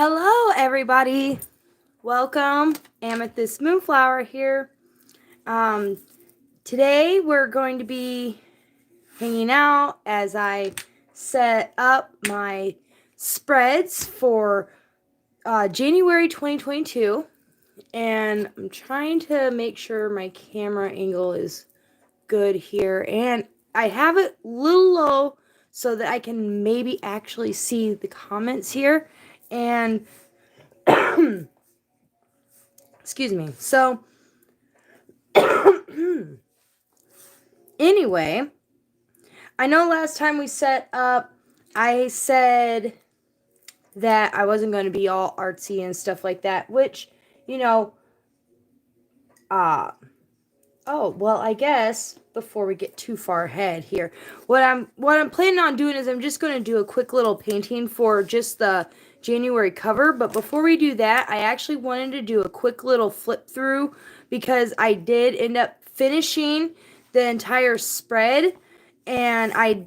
Hello, everybody. Welcome. Amethyst Moonflower here. Today we're going to be hanging out as I set up my spreads for January 2022. And I'm trying to make sure my camera angle is good here. And I have it a little low so that I can maybe actually see the comments here. And excuse me. So anyway, I know last time we set up, I said that I wasn't going to be all artsy and stuff like that, which, I guess before we get too far ahead here, what I'm planning on doing is I'm just going to do a quick little painting for just the January cover. But before we do that, I actually wanted to do a quick little flip through because I did end up finishing the entire spread, and I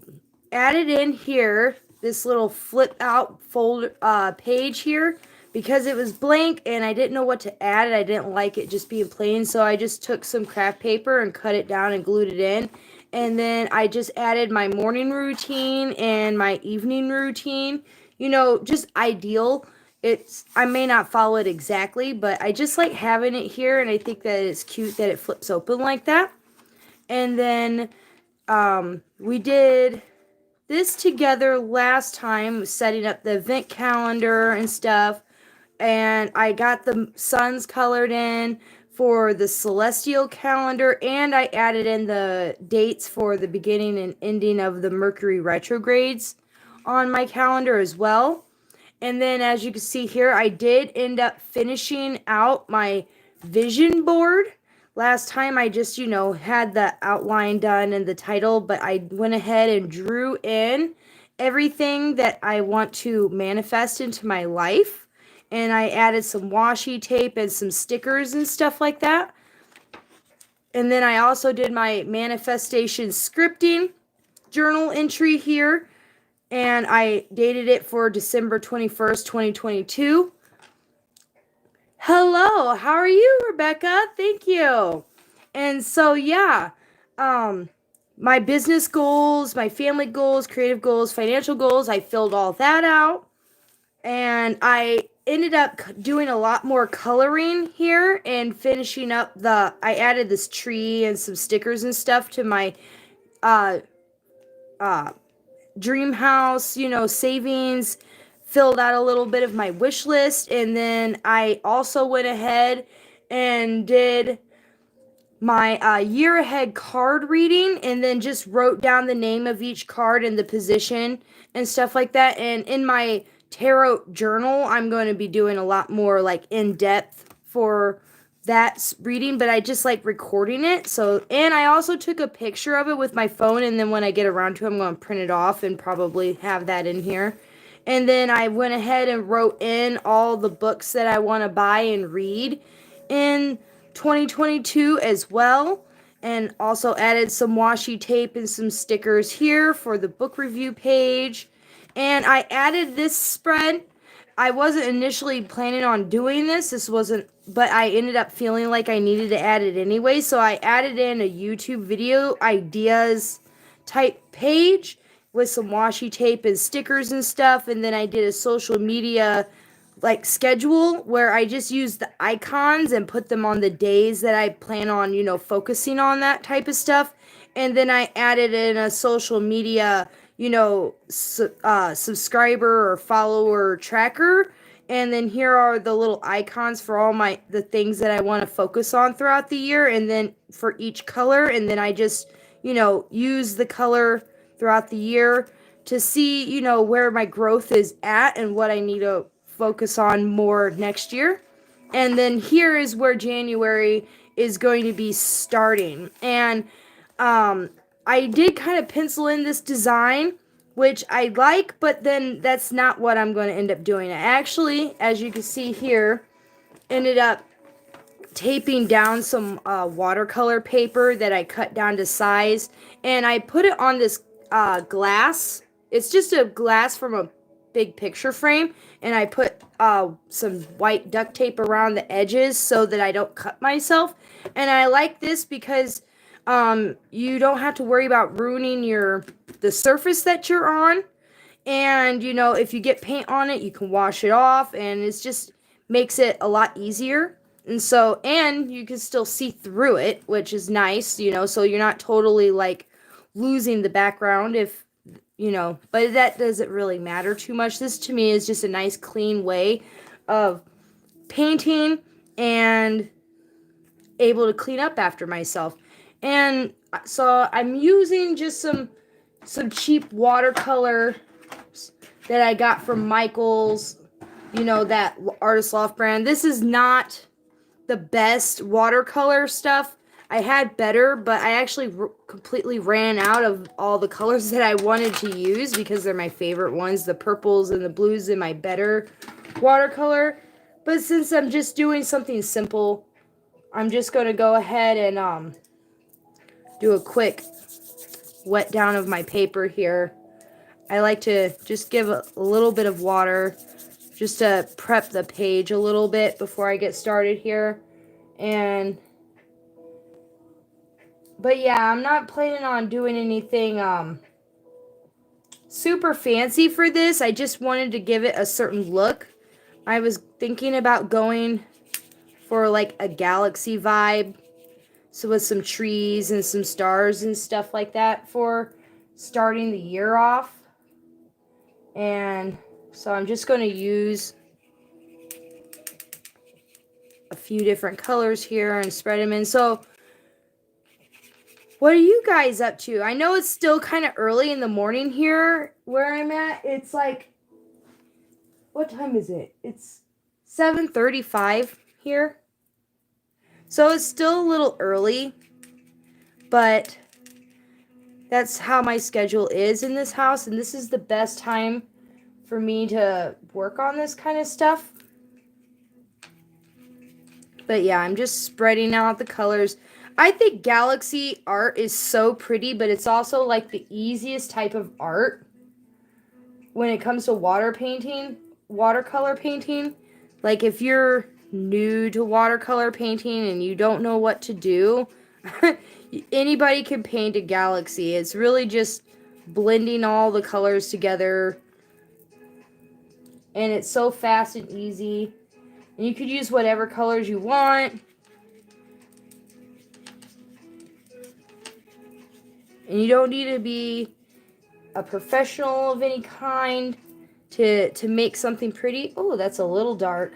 added in here this little flip out folder page here because it was blank and I didn't know what to add, and I didn't like it just being plain, so I just took some craft paper and cut it down and glued it in. And then I just added my morning routine and my evening routine, just ideal. I may not follow it exactly, but I just like having it here, and I think that it's cute that it flips open like that. And then we did this together last time, setting up the event calendar and stuff. And I got the suns colored in for the celestial calendar, and I added in the dates for the beginning and ending of the Mercury retrogrades on my calendar as well. And then as you can see here, I did end up finishing out my vision board. Last time I just, had the outline done and the title, but I went ahead and drew in everything that I want to manifest into my life. And I added some washi tape and some stickers and stuff like that. And then I also did my manifestation scripting journal entry here. And I dated it for December 21st, 2022. Hello, how are you, Rebecca? Thank you. And so, my business goals, my family goals, creative goals, financial goals, I filled all that out. And I ended up doing a lot more coloring here and finishing up I added this tree and some stickers and stuff to my dream house, savings, filled out a little bit of my wish list. And then I also went ahead and did my year ahead card reading, and then just wrote down the name of each card and the position and stuff like that. And in my tarot journal, I'm going to be doing a lot more like in depth for that reading, but I just like recording it. So, and I also took a picture of it with my phone, and then when I get around to it, I'm going to print it off and probably have that in here. And then I went ahead and wrote in all the books that I want to buy and read in 2022 as well, and also added some washi tape and some stickers here for the book review page. And I added this spread. I wasn't initially planning on doing this wasn't, but I ended up feeling like I needed to add it anyway, so I added in a YouTube video ideas type page with some washi tape and stickers and stuff. And then I did a social media like schedule where I just used the icons and put them on the days that I plan on, focusing on that type of stuff. And then I added in a social media, subscriber or follower tracker. And then here are the little icons for all the things that I want to focus on throughout the year. And then for each color, and then I just, use the color throughout the year to see, where my growth is at and what I need to focus on more next year. And then here is where January is going to be starting. And I did kind of pencil in this design, which I like, but then that's not what I'm going to end up doing. I actually, as you can see here, ended up taping down some watercolor paper that I cut down to size, and I put it on this glass. It's just a glass from a big picture frame, and I put some white duct tape around the edges so that I don't cut myself. And I like this because you don't have to worry about ruining the surface that you're on. And if you get paint on it, you can wash it off, and it's just makes it a lot easier. And you can still see through it, which is nice, so you're not totally like losing the background if but that doesn't really matter too much. This to me is just a nice clean way of painting and able to clean up after myself. And so I'm using just some cheap watercolor that I got from Michael's, that Artist Loft brand. This is not the best watercolor stuff. I had better, but I actually completely ran out of all the colors that I wanted to use because they're my favorite ones, the purples and the blues in my better watercolor. But since I'm just doing something simple, I'm just going to go ahead and do a quick wet down of my paper here. I like to just give a little bit of water just to prep the page a little bit before I get started here. But yeah, I'm not planning on doing anything super fancy for this. I just wanted to give it a certain look. I was thinking about going for like a galaxy vibe. So with some trees and some stars and stuff like that for starting the year off. And so I'm just going to use a few different colors here and spread them in. So what are you guys up to? I know it's still kind of early in the morning here where I'm at. It's like, what time is it? It's 7:35 here. So it's still a little early, but that's how my schedule is in this house, and this is the best time for me to work on this kind of stuff. But yeah, I'm just spreading out the colors. I think galaxy art is so pretty, but it's also like the easiest type of art when it comes to watercolor painting. Like if you're new to watercolor painting and you don't know what to do, anybody can paint a galaxy. It's really just blending all the colors together, and it's so fast and easy. And you could use whatever colors you want. And you don't need to be a professional of any kind to make something pretty. Oh, that's a little dark.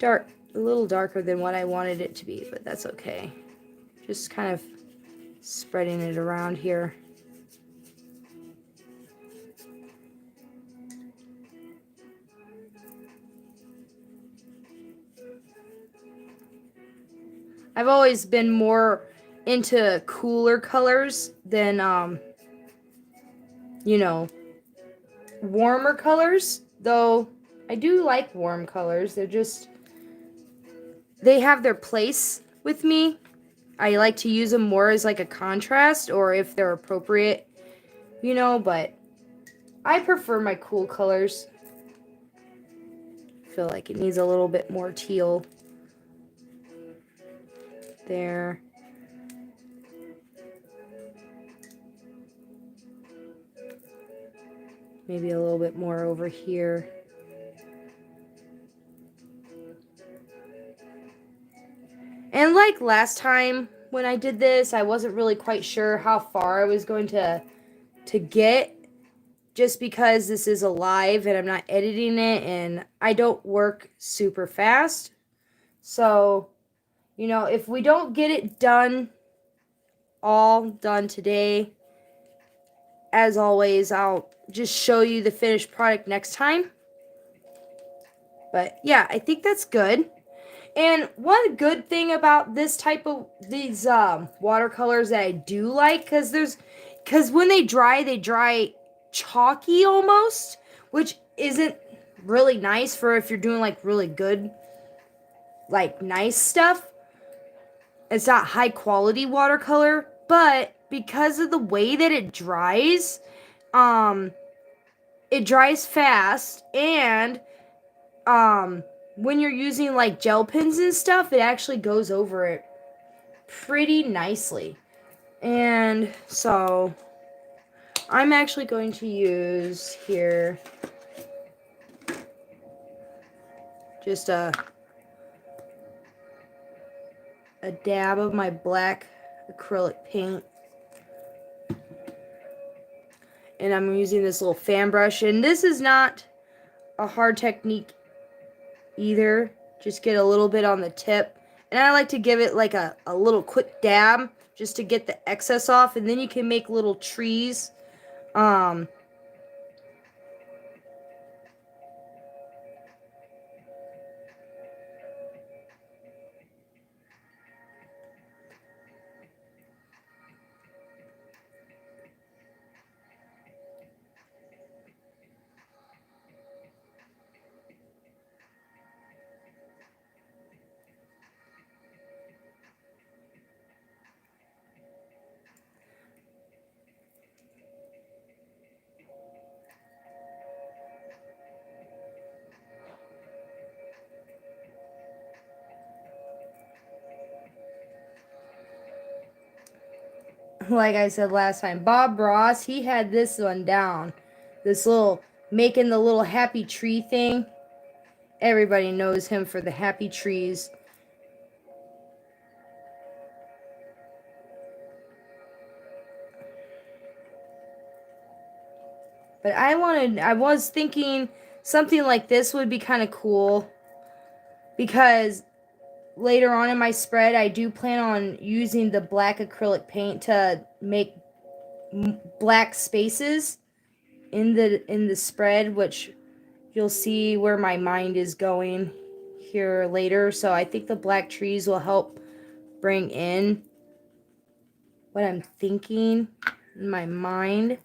A little darker than what I wanted it to be, but that's okay. Just kind of spreading it around here. I've always been more into cooler colors than, warmer colors. Though I do like warm colors. They have their place with me. I like to use them more as like a contrast or if they're appropriate, but I prefer my cool colors. I feel like it needs a little bit more teal. There. Maybe a little bit more over here. And like last time when I did this, I wasn't really quite sure how far I was going to get, just because this is a live and I'm not editing it and I don't work super fast. So, if we don't get it all done today, as always, I'll just show you the finished product next time. But yeah, I think that's good. And one good thing about this type of these watercolors that I do like, because when they dry chalky almost, which isn't really nice for if you're doing like really good, like nice stuff. It's not high quality watercolor, but because of the way that it dries, it dries fast, and when you're using like gel pens and stuff, it actually goes over it pretty nicely. And so I'm actually going to use here just a dab of my black acrylic paint. And I'm using this little fan brush. And this is not a hard technique either. Just get a little bit on the tip. And I like to give it like a little quick dab just to get the excess off. And then you can make little trees. Like I said last time, Bob Ross, he had this one down. This little, making the little happy tree thing. Everybody knows him for the happy trees. But I was thinking something like this would be kind of cool. Because later on in my spread, I do plan on using the black acrylic paint to make black spaces in the spread, which you'll see where my mind is going here later. So I think the black trees will help bring in what I'm thinking in my mind.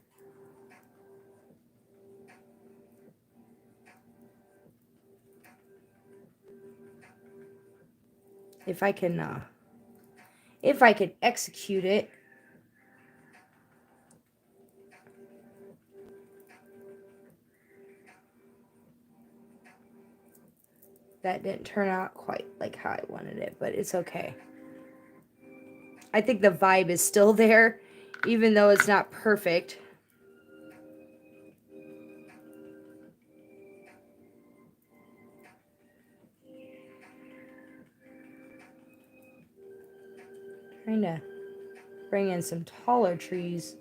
If I can execute it. That didn't turn out quite like how I wanted it, but it's okay. I think the vibe is still there, even though it's not perfect. Trying to bring in some taller trees.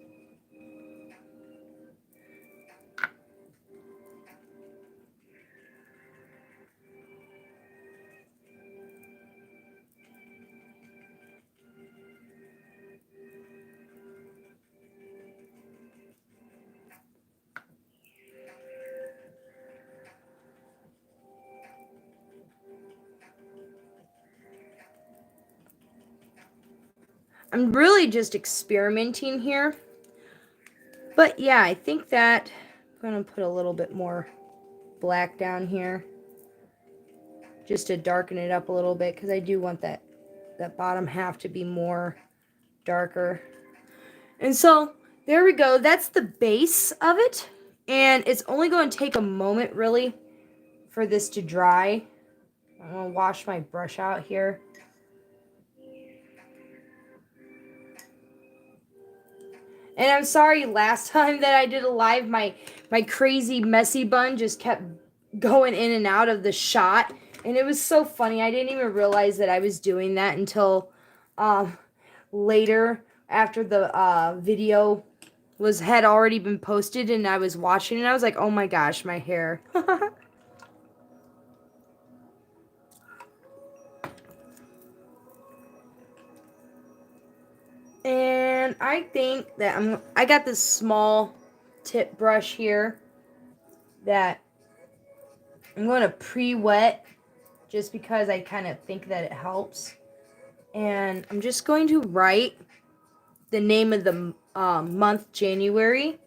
I'm really just experimenting here. But yeah, I think that I'm going to put a little bit more black down here. Just to darken it up a little bit, because I do want that bottom half to be more darker. And so there we go. That's the base of it. And it's only going to take a moment really for this to dry. I'm going to wash my brush out here. And I'm sorry last time that I did a live, my crazy messy bun just kept going in and out of the shot. And it was so funny. I didn't even realize that I was doing that until later after the video had already been posted and I was watching it. And I was like, oh my gosh, my hair. And I think that I got this small tip brush here that I'm going to pre-wet just because I kind of think that it helps. And I'm just going to write the name of the month, January.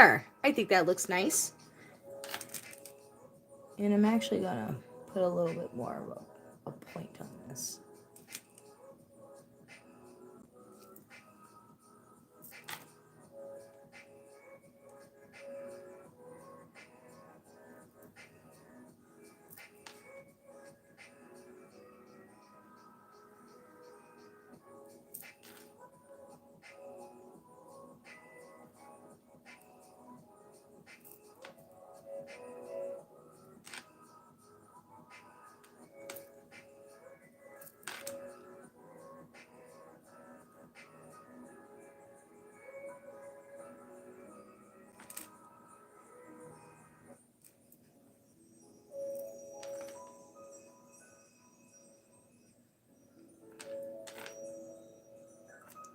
There, I think that looks nice. And I'm actually gonna put a little bit more of a point on this.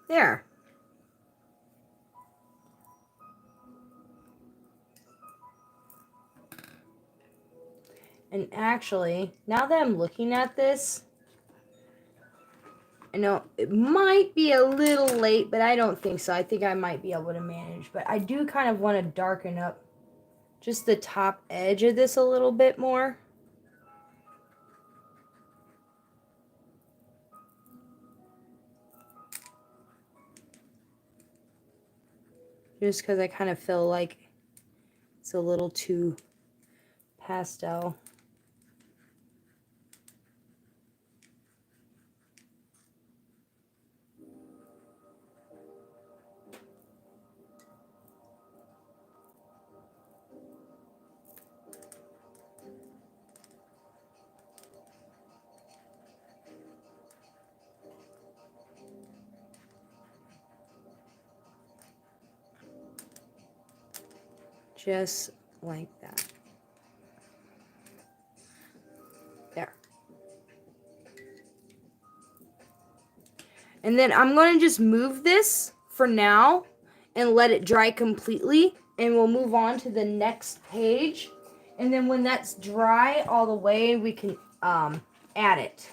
There. And actually, now that I'm looking at this, I know it might be a little late, but I don't think so. I think I might be able to manage. But I do kind of want to darken up just the top edge of this a little bit more. Just because I kind of feel like it's a little too pastel. Just like that. There. And then I'm going to just move this for now and let it dry completely. And we'll move on to the next page. And then when that's dry all the way, we can add it.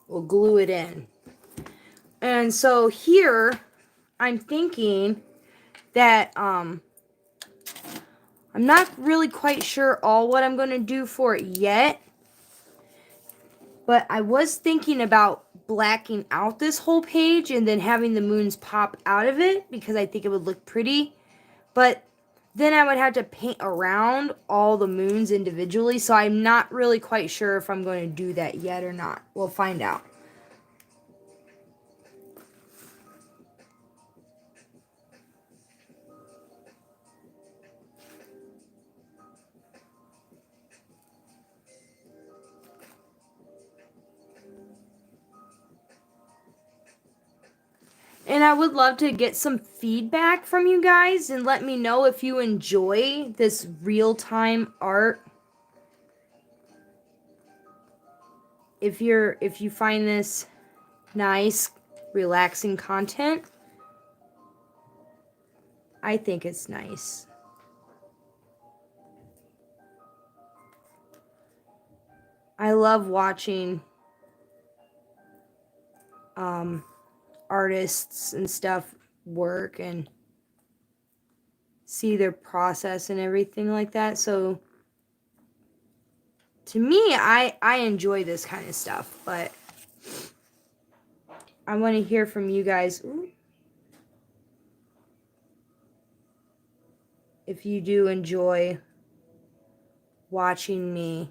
We'll glue it in. And so here, I'm thinking that I'm not really quite sure all what I'm going to do for it yet. But I was thinking about blacking out this whole page and then having the moons pop out of it because I think it would look pretty. But then I would have to paint around all the moons individually. So I'm not really quite sure if I'm going to do that yet or not. We'll find out. And I would love to get some feedback from you guys and let me know if you enjoy this real-time art. If you find this nice, relaxing content. I think it's nice. I love watching artists and stuff work and see their process and everything like that. So to me, I enjoy this kind of stuff, but I want to hear from you guys. Ooh. If you do enjoy watching me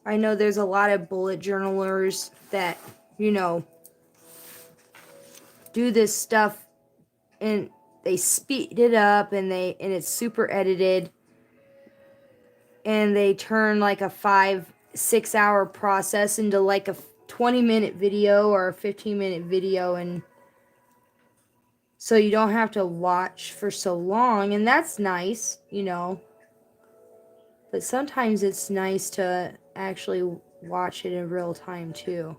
I know there's a lot of bullet journalers that, you know, do this stuff and they speed it up and it's super edited and they turn like a 5-6 hour process into like a 20-minute video or a 15-minute video, and so you don't have to watch for so long, and that's nice, you know. But sometimes it's nice to actually watch it in real time too.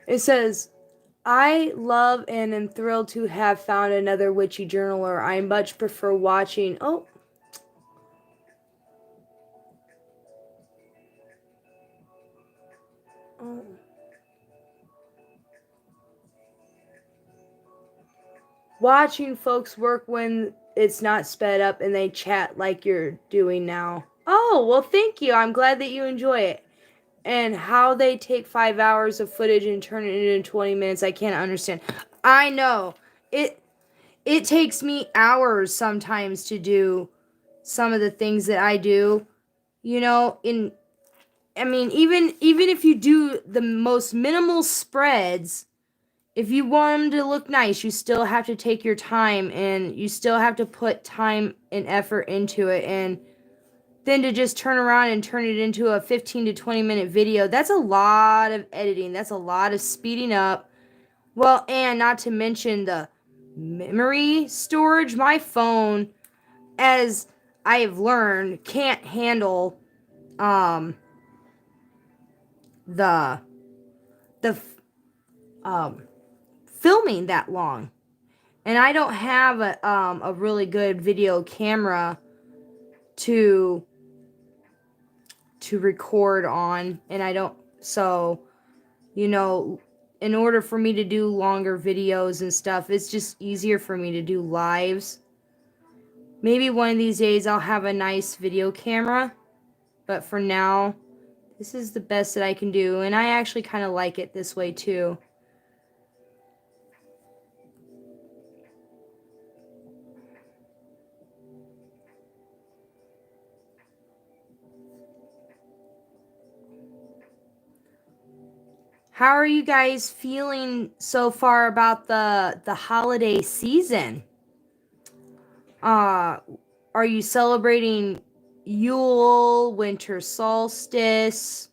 It says, I love and am thrilled to have found another witchy journaler. I much prefer watching. Oh. Watching folks work when it's not sped up and they chat like you're doing now. Oh, well, thank you. I'm glad that you enjoy it. And how they take 5 hours of footage and turn it into 20 minutes, I can't understand. I know. It takes me hours sometimes to do some of the things that I do. You know, even if you do the most minimal spreads, if you want them to look nice, you still have to take your time and you still have to put time and effort into it. And then to just turn around and turn it into a 15 to 20 minute video, that's a lot of editing. That's a lot of speeding up. Well, and not to mention the memory storage. My phone, as I have learned, can't handle the the filming that long. And I don't have a really good video camera to record on, and I don't, so, you know, in order for me to do longer videos and stuff, it's just easier for me to do lives. Maybe one of these days I'll have a nice video camera, but for now, this is the best that I can do, and I actually kind of like it this way too. How are you guys feeling so far about the holiday season? Are you celebrating Yule, winter solstice?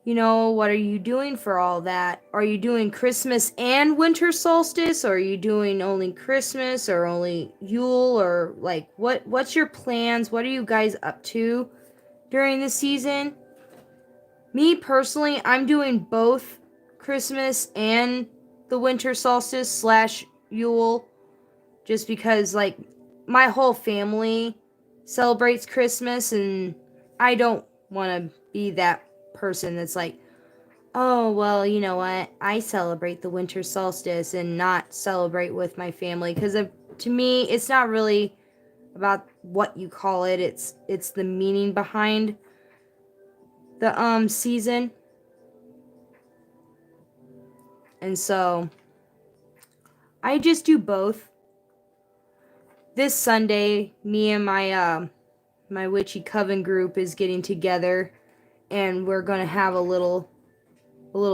You know, what are you doing for all that? Are you doing Christmas and winter solstice? Or are you doing only Christmas or only Yule? Or like what's your plans? What are you guys up to during the season? Me personally, I'm doing both Christmas and the winter solstice slash Yule, just because, like, my whole family celebrates Christmas, and I don't want to be that person that's like, oh, well, you know what? I celebrate the winter solstice and not celebrate with my family, because to me, it's not really about what you call it. It's the meaning behind the season. And so I just do both. This Sunday, me and my witchy coven group is getting together, and we're gonna have a little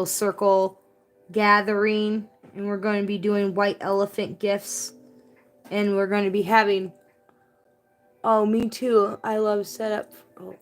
circle gathering, and we're going to be doing white elephant gifts, and we're going to be having. Oh, me too. I love setup. Oh.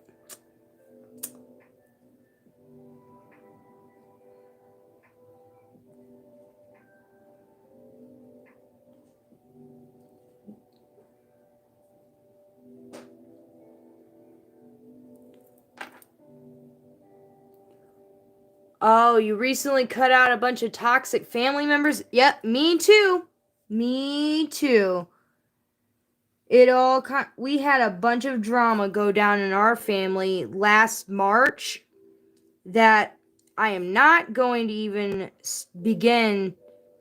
Oh, you recently cut out a bunch of toxic family members? Yep, me too. Me too. We had a bunch of drama go down in our family last March that I am not going to even begin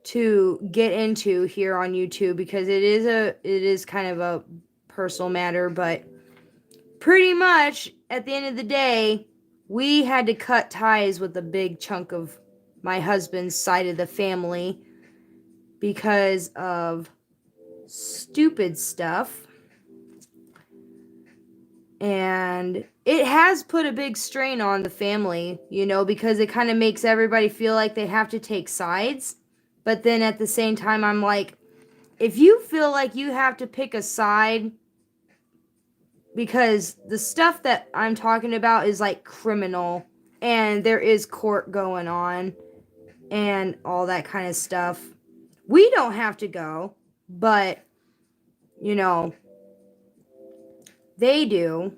to get into here on YouTube, because it is kind of a personal matter, but pretty much at the end of the day, we had to cut ties with a big chunk of my husband's side of the family because of stupid stuff. And it has put a big strain on the family, you know, because it kind of makes everybody feel like they have to take sides. But then at the same time, I'm like, if you feel like you have to pick a side, because the stuff that I'm talking about is like criminal, and there is court going on and all that kind of stuff, we don't have to go, but, you know, they do.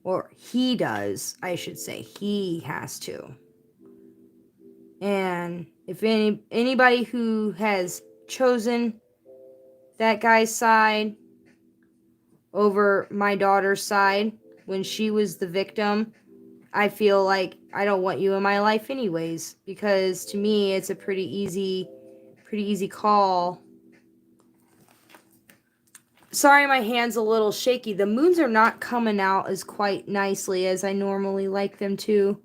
Or he does, I should say. He has to. And if anybody who has chosen that guy's side over my daughter's side when she was the victim, I feel like I don't want you in my life anyways, because to me it's a pretty easy call. Sorry, my hand's a little shaky. The moons are not coming out as quite nicely as I normally like them to,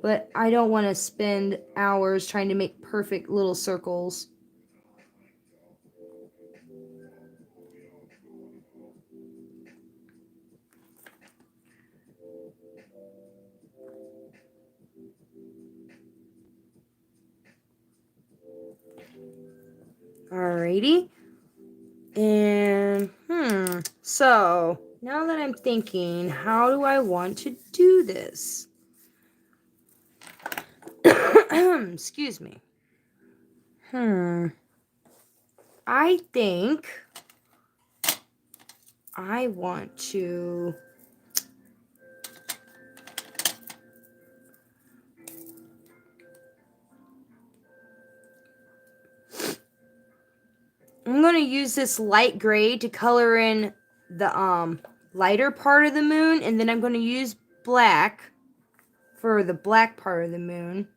but I don't want to spend hours trying to make perfect little circles. Alrighty. And, so, now that I'm thinking, how do I want to do this? Excuse me. I think I want to... I'm going to use this light gray to color in the lighter part of the moon, and then I'm going to use black for the black part of the moon.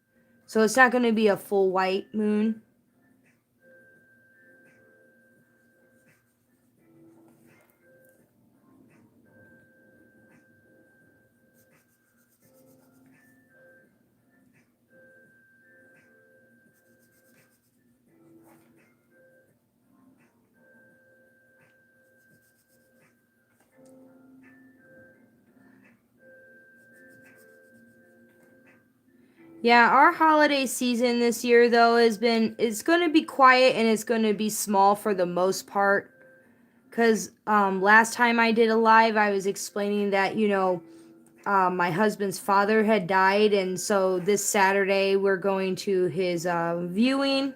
So it's not going to be a full white moon. Yeah, our holiday season this year though it's going to be quiet and it's going to be small for the most part. Cuz last time I did a live, I was explaining that, my husband's father had died, and so this Saturday we're going to his viewing,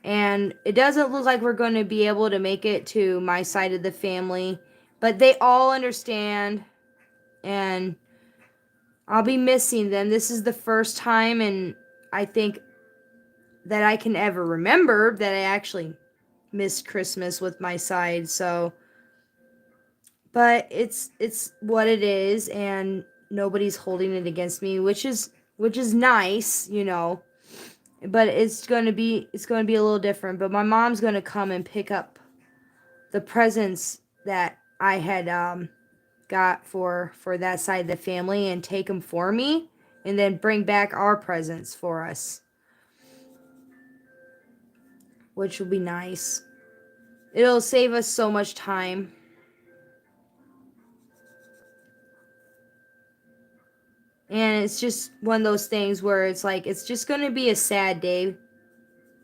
and it doesn't look like we're going to be able to make it to my side of the family, but they all understand, and I'll be missing them. This is the first time, and I think that I can ever remember that I actually missed Christmas with my side. So, but it's what it is, and nobody's holding it against me, which is nice, But it's going to be a little different. But my mom's going to come and pick up the presents that I had got for that side of the family and take them for me, and then bring back our presents for us, which will be nice. It'll save us so much time. And it's just one of those things where it's like, it's just going to be a sad day.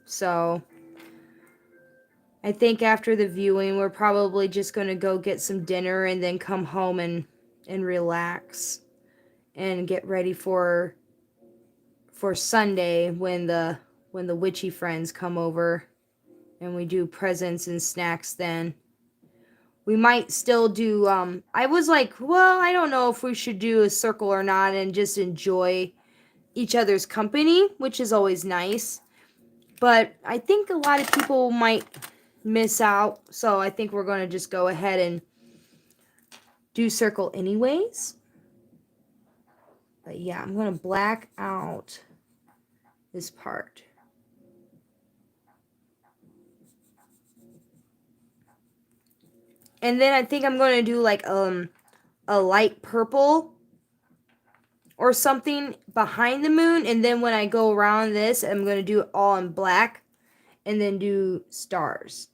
So I think after the viewing, we're probably just going to go get some dinner and then come home and relax and get ready for Sunday when the witchy friends come over and we do presents and snacks then. We might still do, I was like, well, I don't know if we should do a circle or not and just enjoy each other's company, which is always nice. But I think a lot of people might miss out, so I think we're going to just go ahead and do circle anyways. But yeah, I'm going to black out this part. And then I think I'm going to do like a light purple or something behind the moon, and then when I go around this, I'm going to do it all in black and then do stars.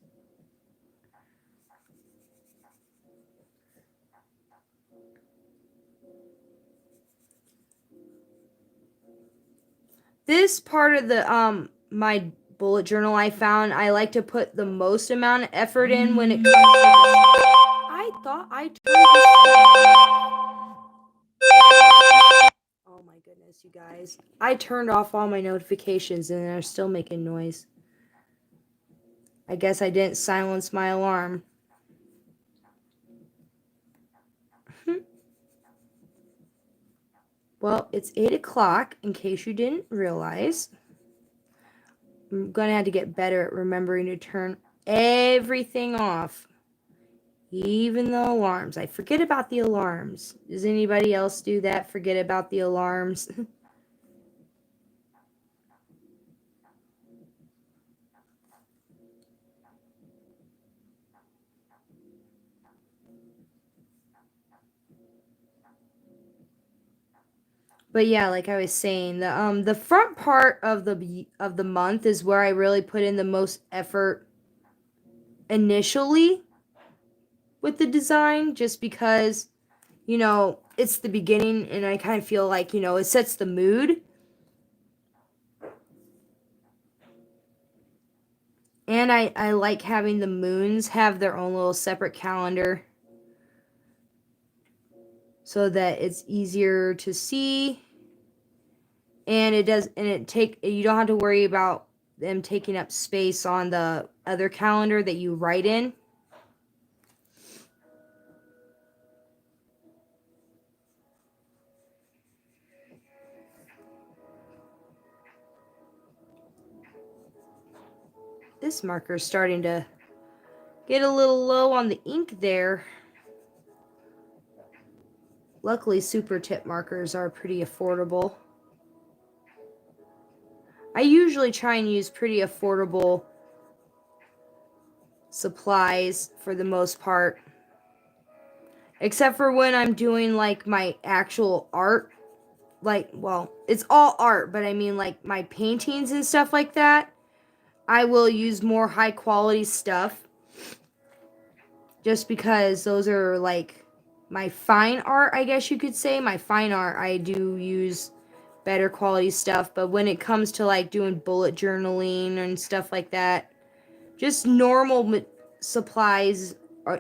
This part of the my bullet journal I found, I like to put the most amount of effort in when it comes to I thought I turned Oh my goodness, you guys. I turned off all my notifications and they're still making noise. I guess I didn't silence my alarm. Well, it's 8 o'clock, in case you didn't realize. I'm going to have to get better at remembering to turn everything off. Even the alarms. I forget about the alarms. Does anybody else do that? Forget about the alarms? But yeah, like I was saying, the front part of the month is where I really put in the most effort initially with the design, just because, you know, it's the beginning and I kind of feel like, you know, it sets the mood. And I like having the moons have their own little separate calendar so that it's easier to see. And you don't have to worry about them taking up space on the other calendar that you write in. This marker is starting to get a little low on the ink there. Luckily, super tip markers are pretty affordable. I usually try and use pretty affordable supplies for the most part. Except for when I'm doing like my actual art. Like, well, it's all art, but I mean like my paintings and stuff like that. I will use more high quality stuff. Just because those are like my fine art, I guess you could say. My fine art, I do use better quality stuff. But when it comes to like doing bullet journaling and stuff like that, just normal supplies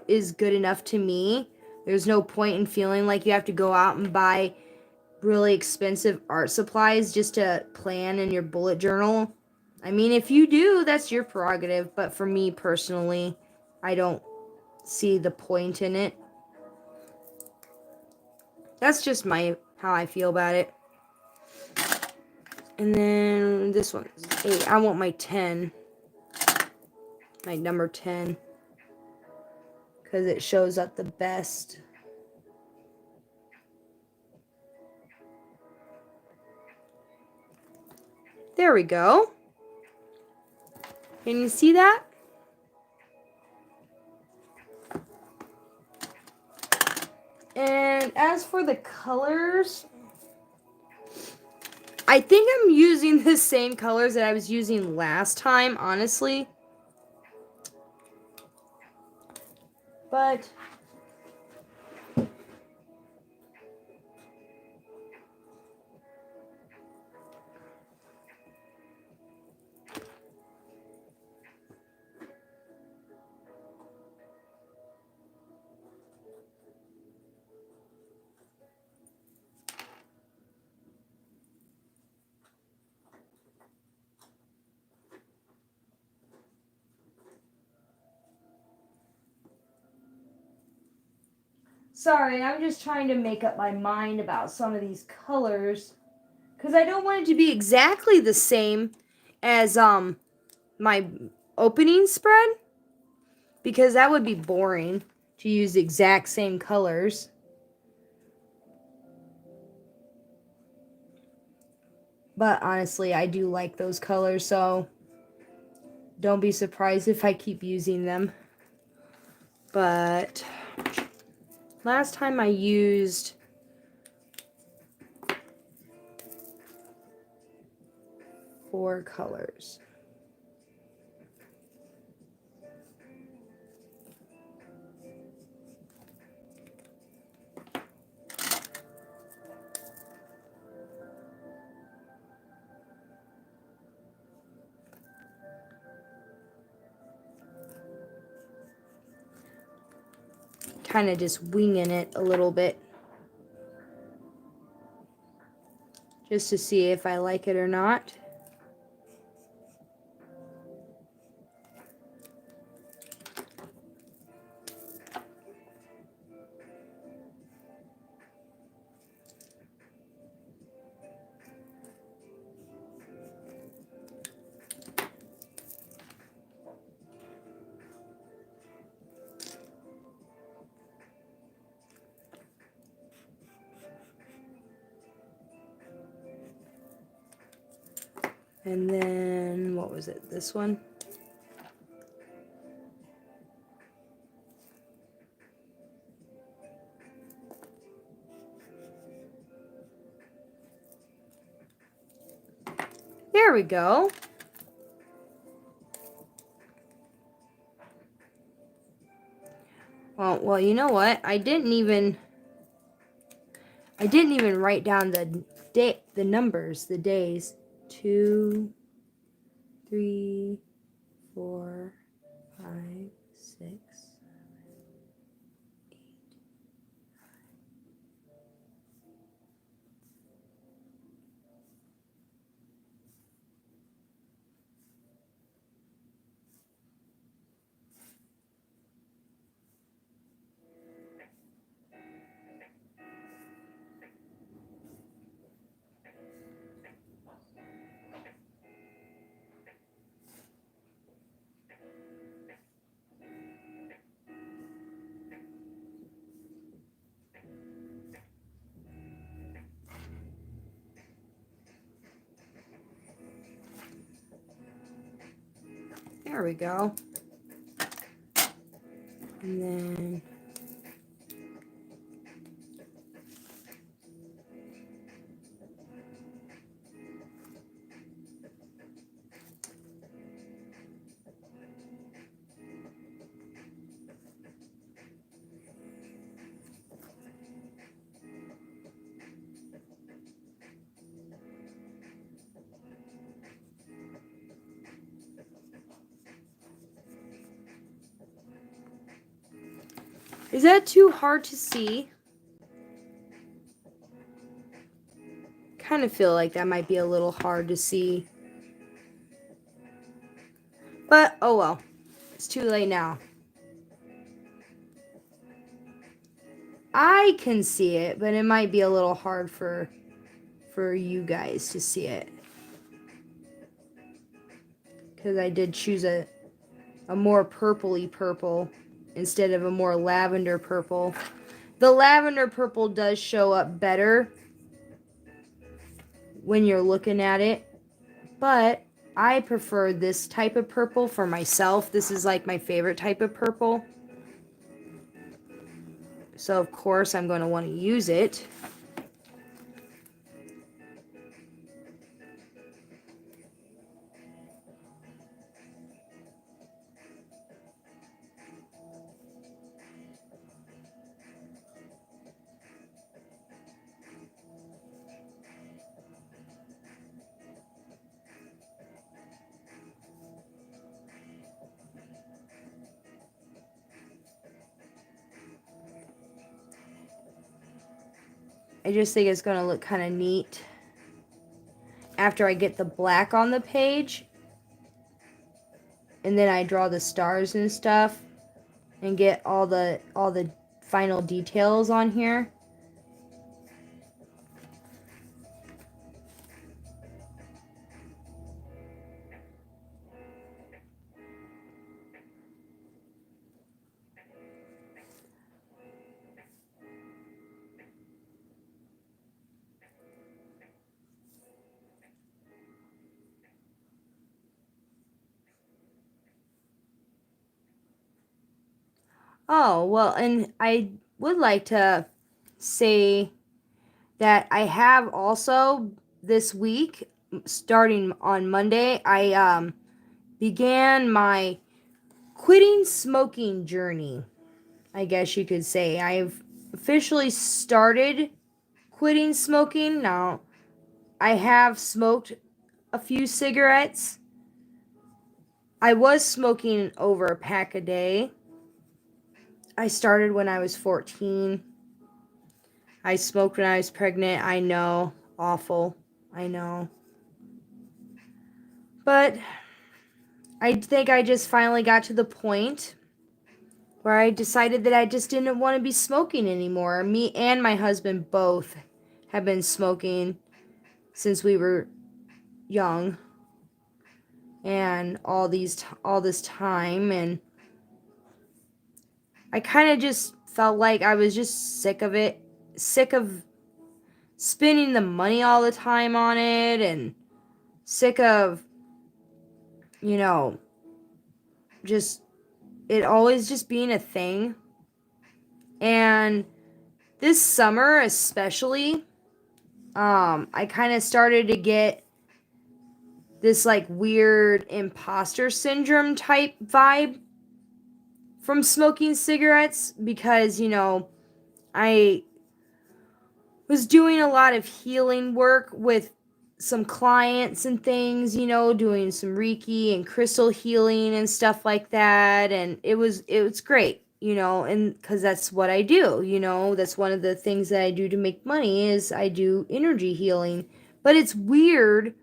is good enough to me. There's no point in feeling like you have to go out and buy really expensive art supplies just to plan in your bullet journal. I mean, if you do, that's your prerogative. But for me personally, I don't see the point in it. That's just how I feel about it. And then this one's 8. I want my 10. My number 10. Because it shows up the best. There we go. Can you see that? And as for the colors, I think I'm using the same colors that I was using last time, honestly. But sorry, I'm just trying to make up my mind about some of these colors. Because I don't want it to be exactly the same as my opening spread. Because that would be boring to use the exact same colors. But honestly, I do like those colors, so don't be surprised if I keep using them. But last time I used four colors. Kind of just winging it a little bit. Just to see if I like it or not. And then, what was it? This one? There we go. Well, you know what? I didn't even write down the numbers, the days. 2, 3, 4, 5, 6. There we go. And then is that too hard to see? Kind of feel like that might be a little hard to see. But, oh well. It's too late now. I can see it, but it might be a little hard for you guys to see it. Because I did choose a more purpley purple instead of a more lavender purple. The lavender purple does show up better when you're looking at it, but I prefer this type of purple for myself. This is like my favorite type of purple. So of course I'm going to want to use it. I just think it's going to look kind of neat after I get the black on the page. And then I draw the stars and stuff and get all the final details on here. Oh, well, and I would like to say that I have also this week, starting on Monday, I began my quitting smoking journey, I guess you could say. I've officially started quitting smoking. Now, I have smoked a few cigarettes. I was smoking over a pack a day. I started when I was 14. I smoked when I was pregnant. I know. Awful. I know. But I think I just finally got to the point where I decided that I just didn't want to be smoking anymore. Me and my husband both have been smoking since we were young. And all this time, and I kind of just felt like I was just sick of it, sick of spending the money all the time on it, and sick of, just it always just being a thing. And this summer especially, I kind of started to get this like weird imposter syndrome type vibe from smoking cigarettes because, I was doing a lot of healing work with some clients and things, doing some Reiki and crystal healing and stuff like that. And it was great, and because that's what I do, that's one of the things that I do to make money is I do energy healing. But it's weird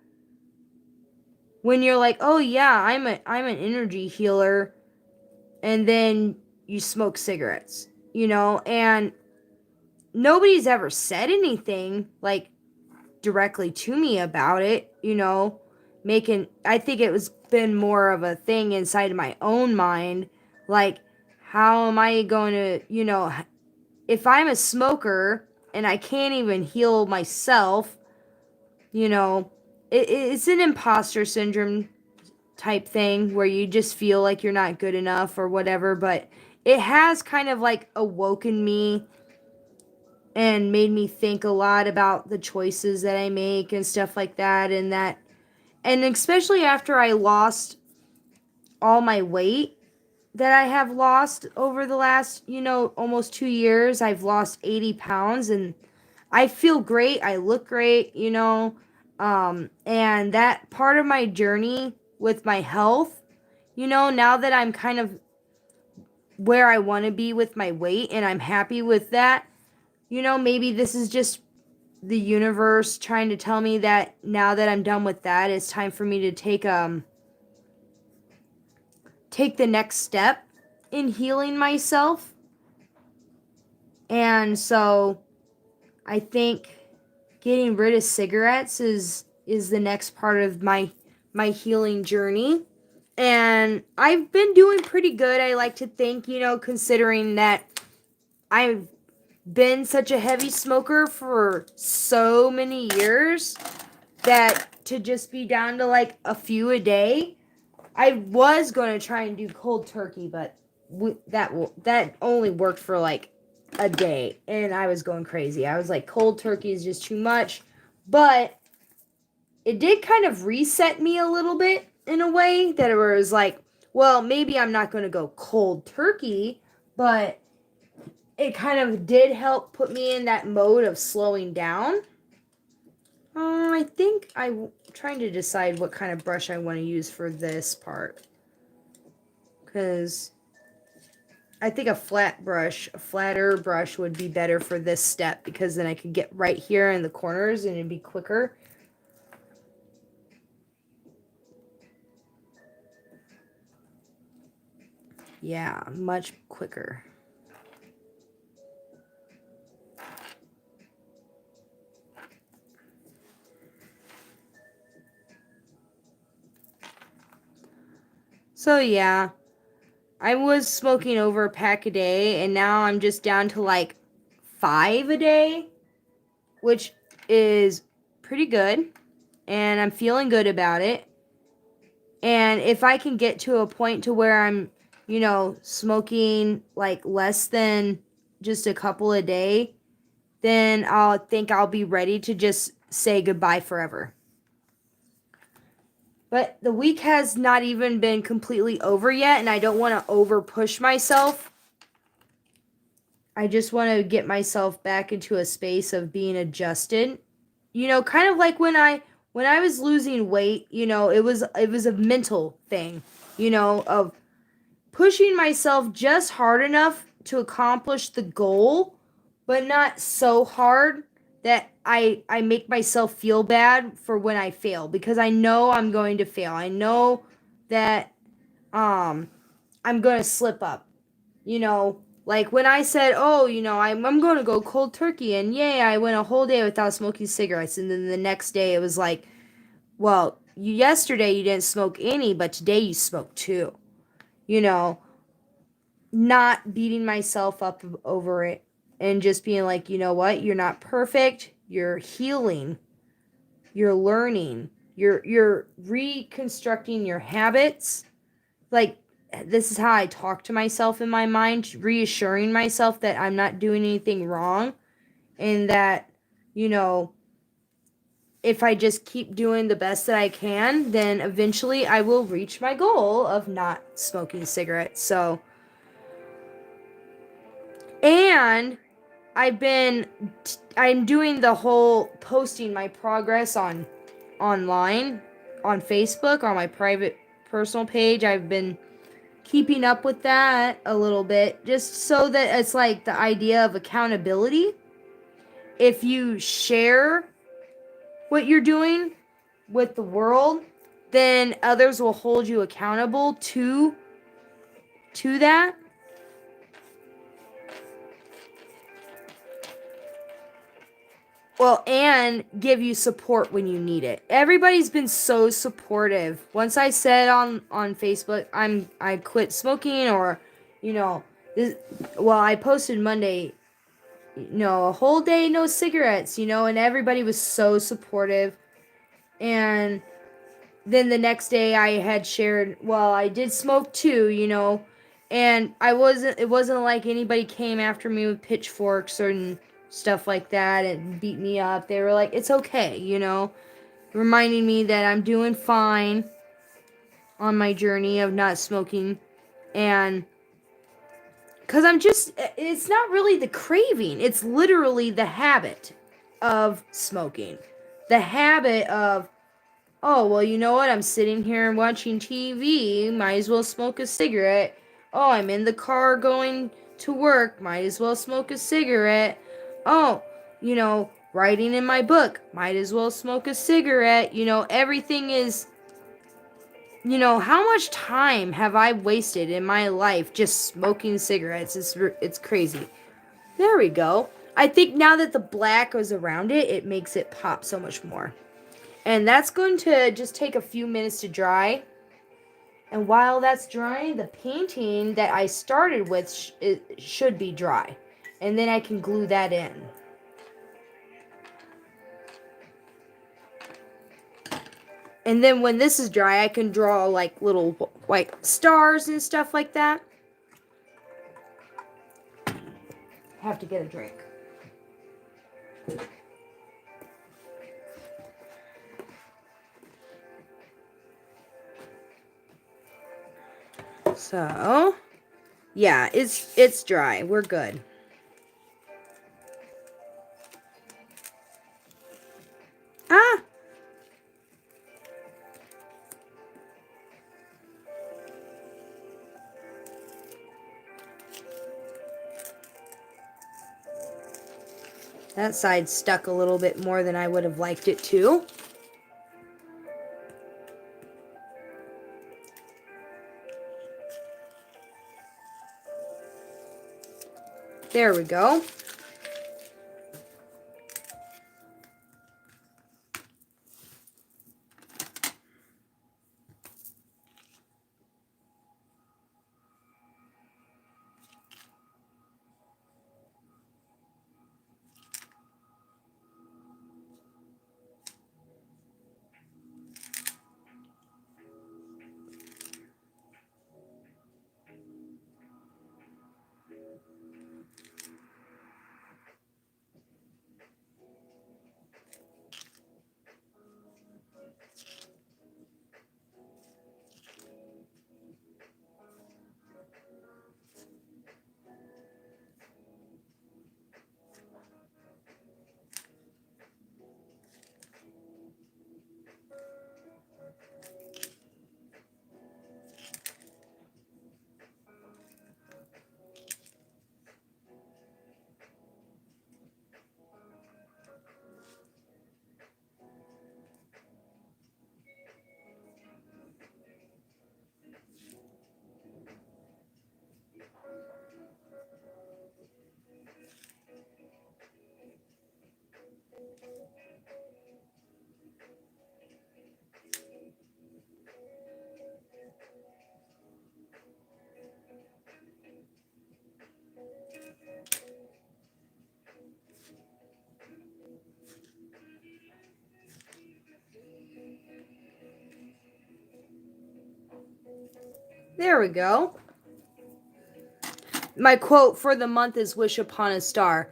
when you're like, oh yeah, I'm an energy healer, and then you smoke cigarettes, and nobody's ever said anything like directly to me about it, I think it was been more of a thing inside of my own mind, like how am I going to, if I'm a smoker and I can't even heal myself, it's an imposter syndrome type thing where you just feel like you're not good enough or whatever. But it has kind of like awoken me and made me think a lot about the choices that I make and stuff like that. And especially after I lost all my weight that I have lost over the last, almost 2 years. I've lost 80 pounds and I feel great. I look great, and that part of my journey with my health, now that I'm kind of where I want to be with my weight and I'm happy with that, maybe this is just the universe trying to tell me that now that I'm done with that, it's time for me to take the next step in healing myself. And so I think getting rid of cigarettes is the next part of my healing journey. And I've been doing pretty good, I like to think, considering that I've been such a heavy smoker for so many years that to just be down to like a few a day. I was going to try and do cold turkey, but that only worked for like a day and I was going crazy. I was like, cold turkey is just too much. But it did kind of reset me a little bit in a way that it was like, well, maybe I'm not going to go cold turkey, but it kind of did help put me in that mode of slowing down. I think I'm trying to decide what kind of brush I want to use for this part. Because I think a flatter brush would be better for this step, because then I could get right here in the corners and it'd be quicker. Yeah, much quicker. So yeah, I was smoking over a pack a day, and now I'm just down to like 5 a day, which is pretty good, and I'm feeling good about it. And if I can get to a point to where I'm, smoking like less than just a couple a day, then I'll be ready to just say goodbye forever. But the week has not even been completely over yet, and I don't want to over push myself. I just want to get myself back into a space of being adjusted. Kind of like when I was losing weight, it was a mental thing, of pushing myself just hard enough to accomplish the goal, but not so hard that I make myself feel bad for when I fail, because I know I'm going to fail. I know that I'm going to slip up. Like when I said, "Oh, I'm going to go cold turkey," and yay, I went a whole day without smoking cigarettes, and then the next day it was like, "Well, yesterday you didn't smoke any, but today you smoked two." Not beating myself up over it. And just being like, you know what? You're not perfect. You're healing. You're learning. You're reconstructing your habits. Like, this is how I talk to myself in my mind, reassuring myself that I'm not doing anything wrong, and that, you know, if I just keep doing the best that I can, then eventually I will reach my goal of not smoking cigarettes. So, and I'm doing the whole posting my progress online, on Facebook, on my private personal page. I've been keeping up with that a little bit, just so that it's like the idea of accountability. If you share what you're doing with the world, then others will hold you accountable to that. Well, and give you support when you need it. Everybody's been so supportive. Once I said on Facebook I quit smoking, or, you know, this, well, I posted Monday, a whole day no cigarettes, and everybody was so supportive. And then the next day I had shared, well, I did smoke too, and it wasn't like anybody came after me with pitchforks or stuff like that and beat me up. They were like, it's okay, reminding me that I'm doing fine on my journey of not smoking. And because it's not really the craving, it's literally the habit of smoking. The habit of, oh, well, you know what? I'm sitting here and watching TV. Might as well smoke a cigarette. Oh, I'm in the car going to work. Might as well smoke a cigarette. Oh, writing in my book. Might as well smoke a cigarette. Everything is, how much time have I wasted in my life just smoking cigarettes? It's crazy. There we go. I think now that the black is around it, it makes it pop so much more. And that's going to just take a few minutes to dry. And while that's drying, the painting that I started with should be dry. And then I can glue that in. And then when this is dry, I can draw like little white stars and stuff like that. Have to get a drink. So, yeah, it's dry. We're good. Ah! That side stuck a little bit more than I would have liked it to. There we go. There we go. My quote for the month is wish upon a star.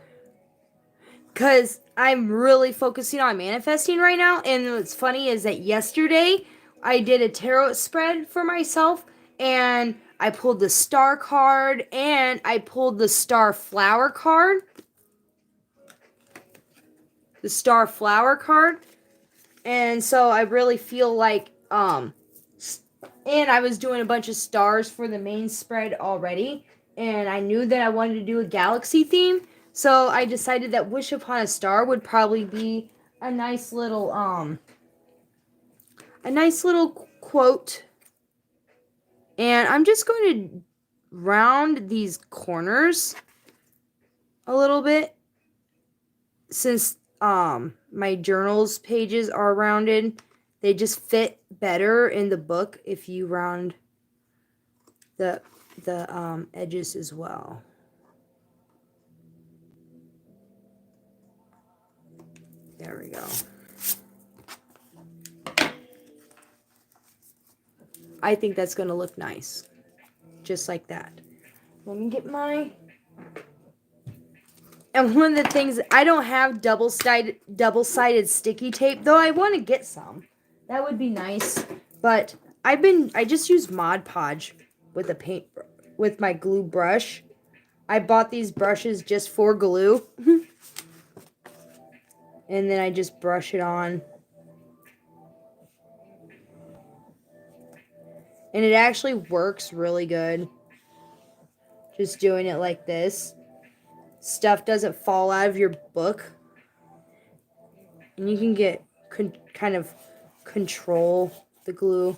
Because I'm really focusing on manifesting right now. And what's funny is that yesterday I did a tarot spread for myself. And I pulled the star card. And I pulled the star flower card. The star flower card. And so I really feel like, and I was doing a bunch of stars for the main spread already. And I knew that I wanted to do a galaxy theme. So I decided that Wish Upon a Star would probably be a nice little quote. And I'm just going to round these corners a little bit since my journals pages are rounded. They just fit better in the book if you round the edges as well. There we go. I think that's going to look nice. Just like that. Let me get my... And one of the things, I don't have double-sided sticky tape, though I want to get some. That would be nice. But I just use Mod Podge with my glue brush. I bought these brushes just for glue. And then I just brush it on. And it actually works really good. Just doing it like this. Stuff doesn't fall out of your book. And you can get kind of control the glue.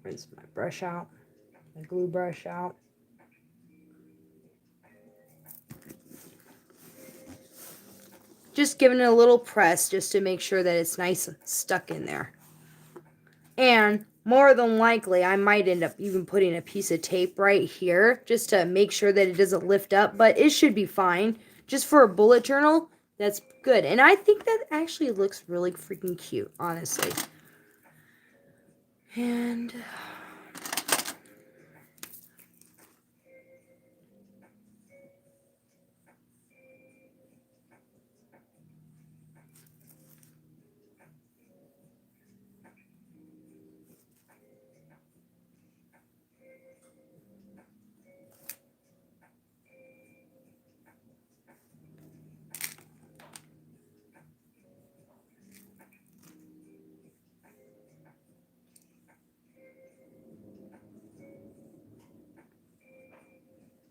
Rinse my brush out, my glue brush out. Just giving it a little press just to make sure that it's nice and stuck in there. And more than likely, I might end up even putting a piece of tape right here just to make sure that it doesn't lift up, but it should be fine. Just for a bullet journal, that's good. And I think that actually looks really freaking cute, honestly. And...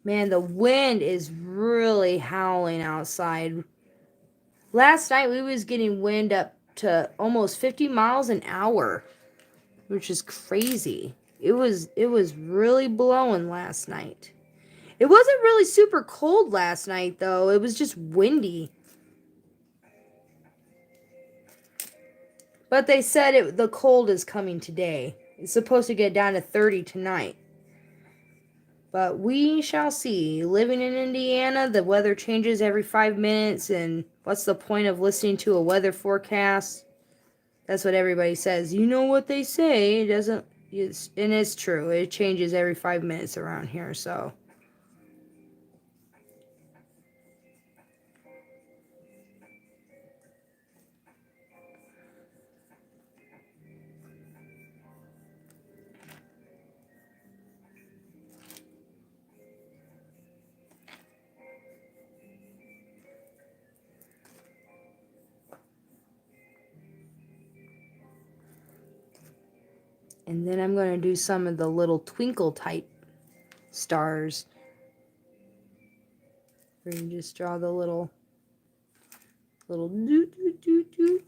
man, the wind is really howling outside. Last night we was getting wind up to almost 50 miles an hour, which is crazy. It was really blowing last night. It wasn't really super cold last night though. It was just windy. But they said the cold is coming today. It's supposed to get down to 30 tonight. But we shall see. Living in Indiana, the weather changes every 5 minutes, and what's the point of listening to a weather forecast? That's what everybody says. You know what they say. It doesn't, and it's true. It changes every 5 minutes around here, so. And then I'm going to do some of the little twinkle type stars. Where you just draw the little doot doot doot doot.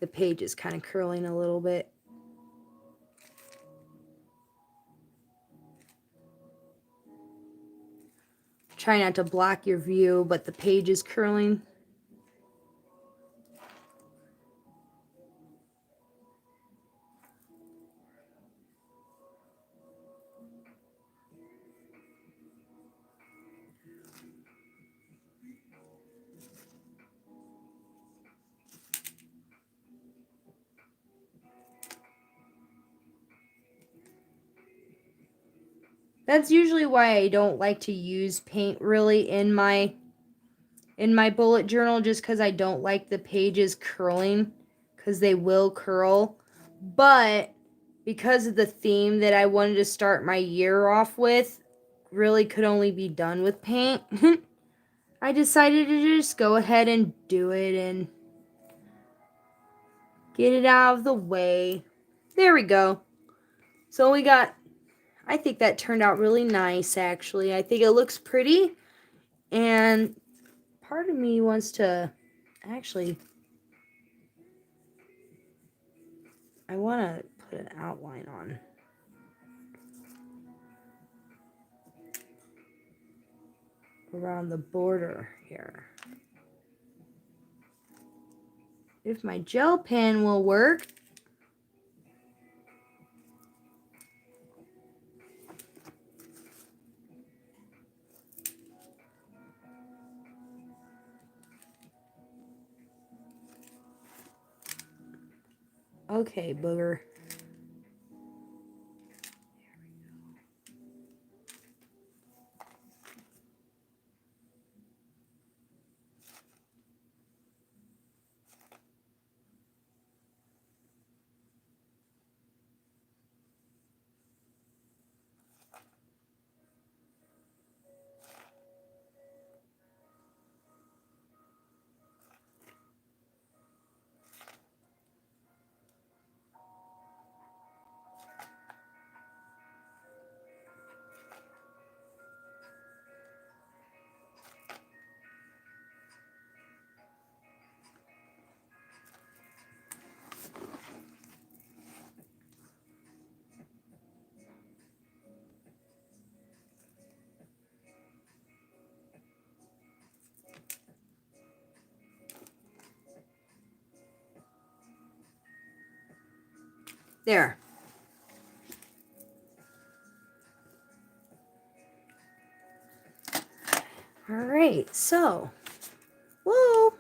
The page is kind of curling a little bit. Try not to block your view, but the page is curling. That's usually why I don't like to use paint really in my bullet journal, just because I don't like the pages curling, because they will curl. But because of the theme that I wanted to start my year off with, really could only be done with paint, I decided to just go ahead and do it and get it out of the way. There we go. So we got, I think that turned out really nice, actually. I think it looks pretty, and part of me wants to, actually, I want to put an outline on. Around the border here. If my gel pen will work. Okay, booger. There. All right, so, whoa.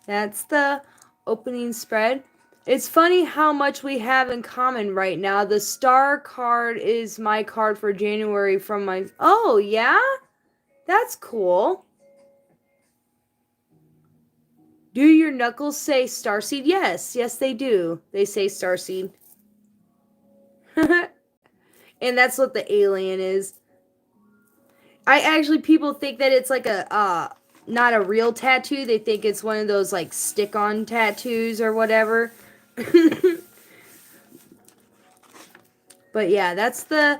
That's the opening spread. It's funny how much we have in common right now. The star card is my card for January from my, oh yeah? That's cool. Do your knuckles say starseed? Yes, yes they do. They say starseed. And that's what the alien is. People think that it's like a, not a real tattoo. They think it's one of those like stick-on tattoos or whatever. But yeah, that's the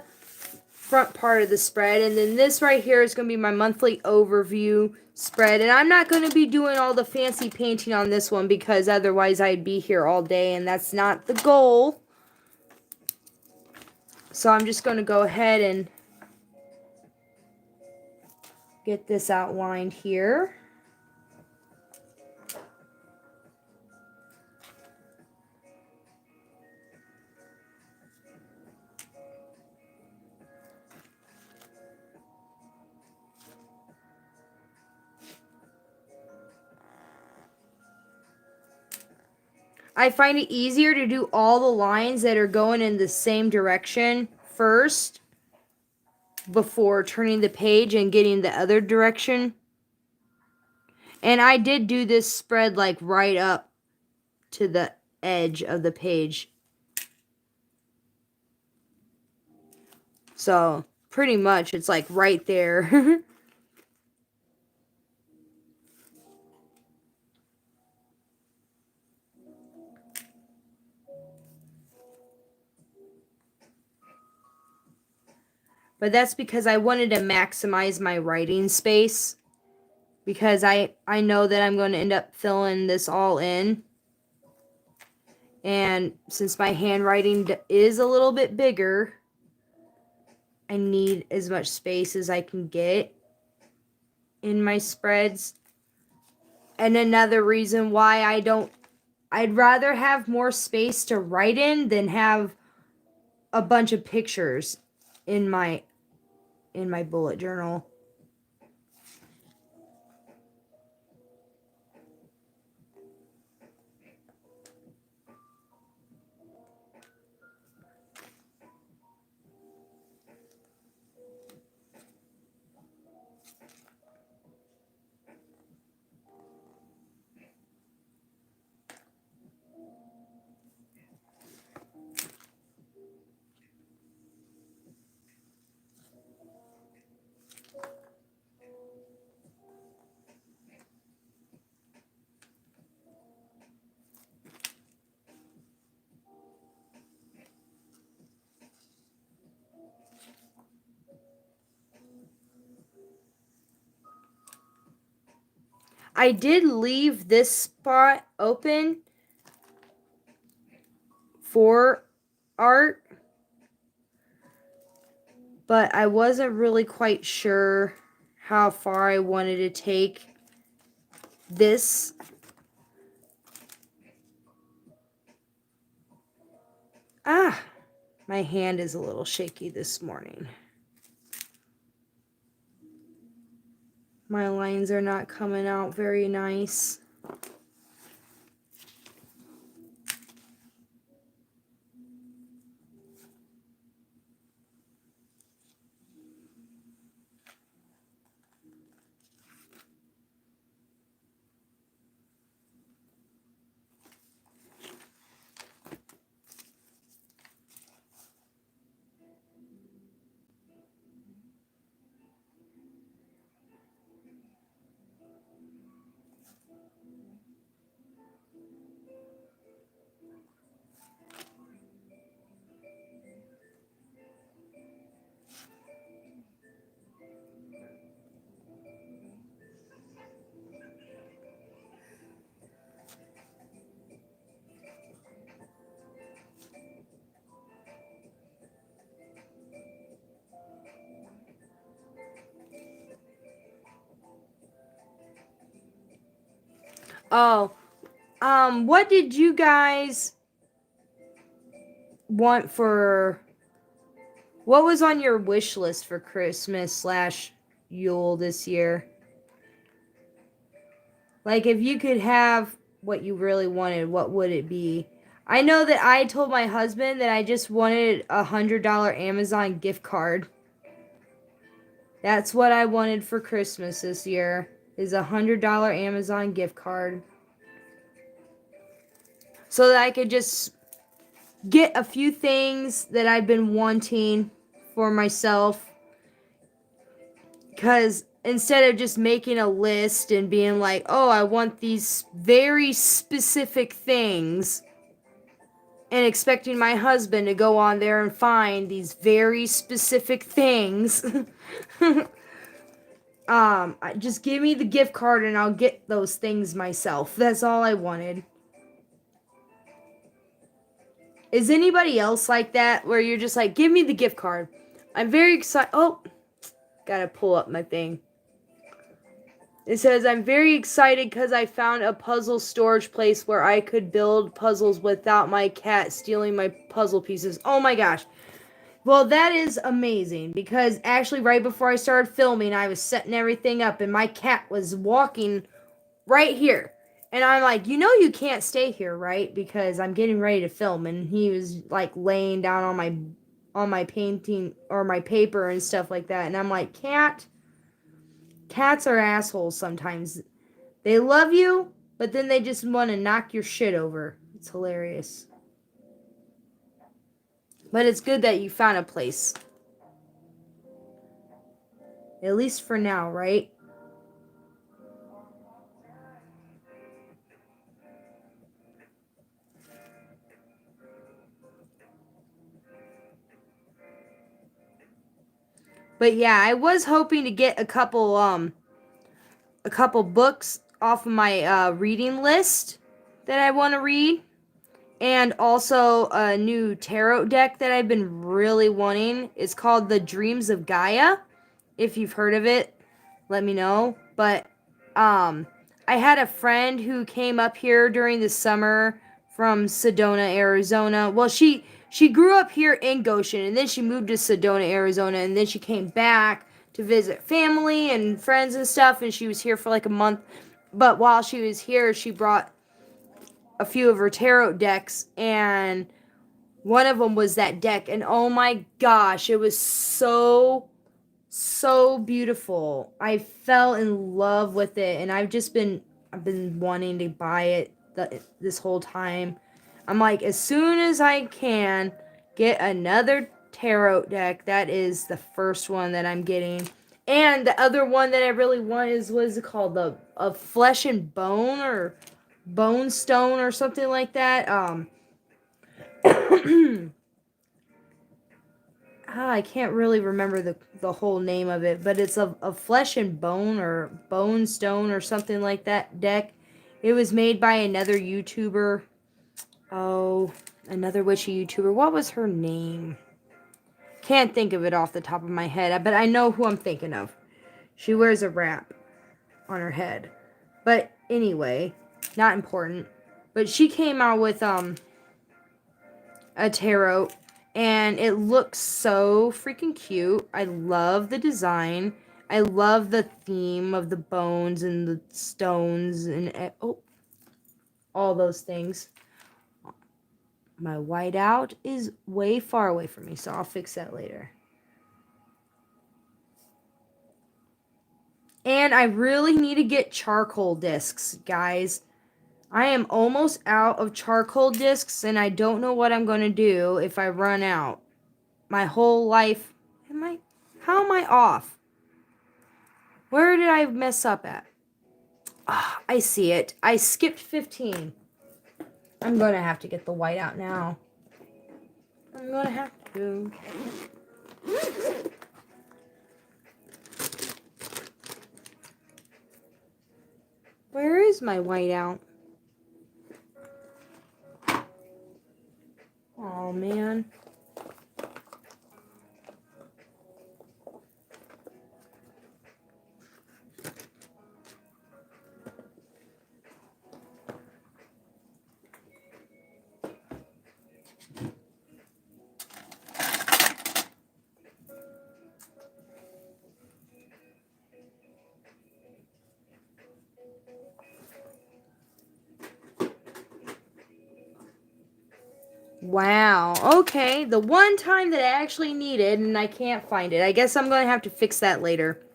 front part of the spread. And then this right here is going to be my monthly overview spread. And I'm not going to be doing all the fancy painting on this one because otherwise I'd be here all day. And that's not the goal. So I'm just going to go ahead and get this outlined here. I find it easier to do all the lines that are going in the same direction first before turning the page and getting the other direction. And I did do this spread like right up to the edge of the page. So pretty much it's like right there. But that's because I wanted to maximize my writing space. Because I know that I'm going to end up filling this all in. And since my handwriting is a little bit bigger, I need as much space as I can get in my spreads. And another reason why I'd rather have more space to write in than have a bunch of pictures in my bullet journal. I did leave this spot open for art, but I wasn't really quite sure how far I wanted to take this. My hand is a little shaky this morning. My lines are not coming out very nice. Oh, what did you guys want for, what was on your wish list for Christmas / Yule this year? Like, if you could have what you really wanted, what would it be? I know that I told my husband that I just wanted a $100 Amazon gift card. That's what I wanted for Christmas this year, is a $100 Amazon gift card. So that I could just get a few things that I've been wanting for myself. Because instead of just making a list and being like, oh, I want these very specific things, and expecting my husband to go on there and find these very specific things, just give me the gift card and I'll get those things myself. That's all I wanted. Is anybody else like that, where you're just like, give me the gift card? I'm very excited. Oh, gotta pull up my thing. It says, I'm very excited because I found a puzzle storage place where I could build puzzles without my cat stealing my puzzle pieces. Oh my gosh. Well, that is amazing, because actually right before I started filming, I was setting everything up and my cat was walking right here. And I'm like, you can't stay here, right? Because I'm getting ready to film. And he was like laying down on my painting or my paper and stuff like that. And I'm like, cats are assholes sometimes. They love you, but then they just want to knock your shit over. It's hilarious. But it's good that you found a place. At least for now, right? But yeah, I was hoping to get a couple books off of my reading list that I want to read. And also a new tarot deck that I've been really wanting. It's called the Dreams of Gaia. If you've heard of it, let me know. But I had a friend who came up here during the summer from Sedona, Arizona. Well, she grew up here in Goshen, and then she moved to Sedona, Arizona, and then she came back to visit family and friends and stuff, and she was here for like a month. But while she was here, she brought a few of her tarot decks, and one of them was that deck, and oh my gosh, it was so beautiful. I fell in love with it, and I've been wanting to buy it this whole time. I'm like, as soon as I can get another tarot deck, that is the first one that I'm getting. And the other one that I really want is, what is it called? The Flesh and Bone, or Bone Stone, or something like that. I can't really remember the whole name of it, but it's a Flesh and Bone, or Bone Stone, or something like that deck. It was made by another YouTuber. Oh, another witchy YouTuber. What was her name? Can't think of it off the top of my head, but I know who I'm thinking of. She wears a wrap on her head. But anyway, not important. But she came out with a tarot, and it looks so freaking cute. I love the design. I love the theme of the bones and the stones and all those things. My whiteout is way far away from me, so I'll fix that later. And I really need to get charcoal discs, guys. I am almost out of charcoal discs, and I don't know what I'm going to do if I run out. My whole life, how am I off? Where did I mess up at? Ah, I see it. I skipped 15. I'm going to have to get the white out now. I'm going to have to. Where is my white out? Oh, man. Wow. Okay. The one time that I actually needed, and I can't find it. I guess I'm going to have to fix that later.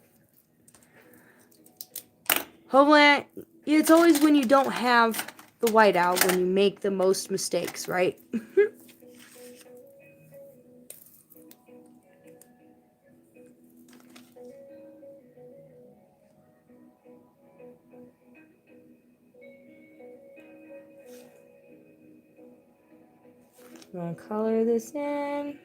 Hopefully, it's always when you don't have the whiteout when you make the most mistakes, right? I'm going to color this in.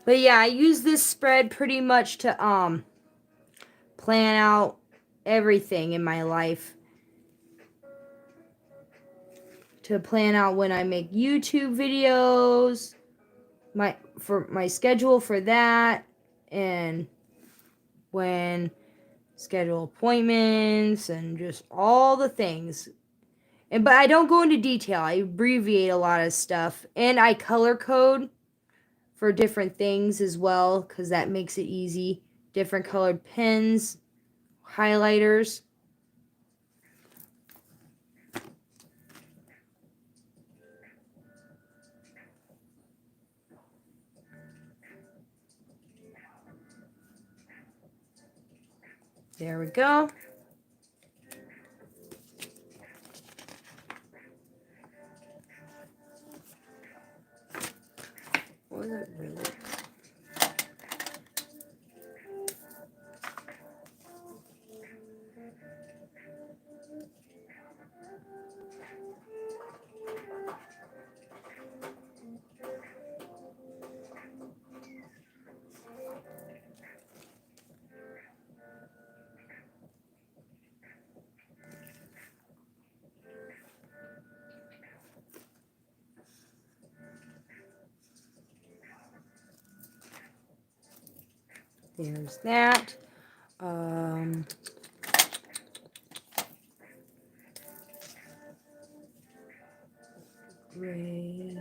But yeah, I use this spread pretty much to plan out everything in my life. To plan out when I make YouTube videos, for my schedule for that, and when schedule appointments, and just all the things. But I don't go into detail. I abbreviate a lot of stuff, and I color code for different things as well, because that makes it easy. Different colored pens, highlighters. There we go. What was that really? There's that. Gray.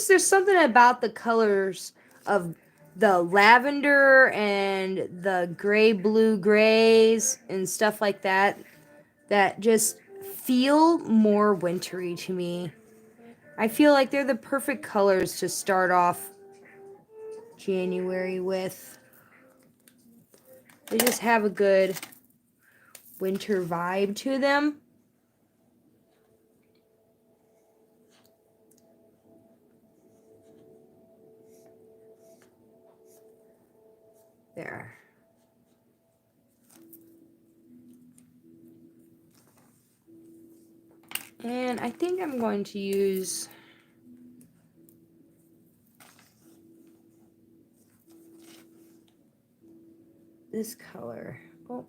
There's something about the colors of the lavender and the gray blue grays and stuff like that that just feel more wintry to me. I feel like they're the perfect colors to start off January with. They just have a good winter vibe to them. There. And I think I'm going to use this color. Oh,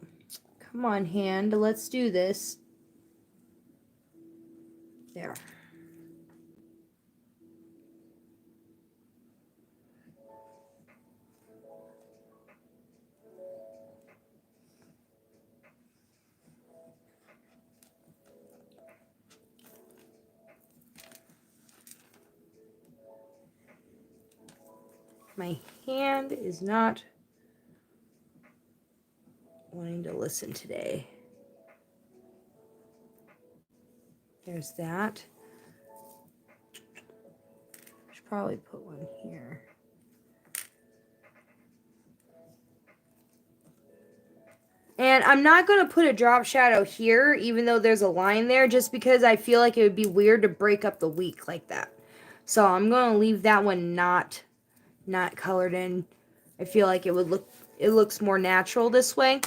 come on, hand. Let's do this. There. My hand is not wanting to listen today. There's that. Should probably put one here. And I'm not going to put a drop shadow here, even though there's a line there, just because I feel like it would be weird to break up the week like that. So I'm going to leave that one not colored in. I feel like it looks more natural this way.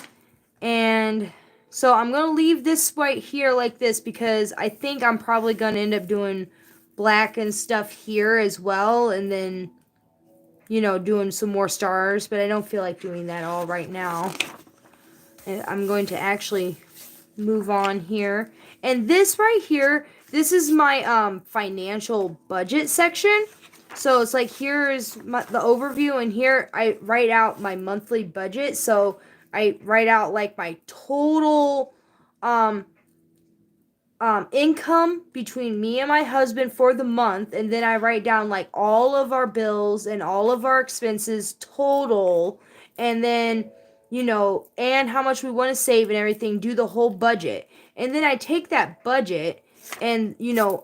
And so I'm going to leave this right here like this because I think I'm probably going to end up doing black and stuff here as well. And then, doing some more stars. But I don't feel like doing that all right now. And I'm going to actually move on here. And this right here, this is my financial budget section. So it's like here's the overview, and here I write out my monthly budget. So I write out like my total income between me and my husband for the month, and then I write down like all of our bills and all of our expenses total, and then and how much we want to save and everything, do the whole budget. And then I take that budget and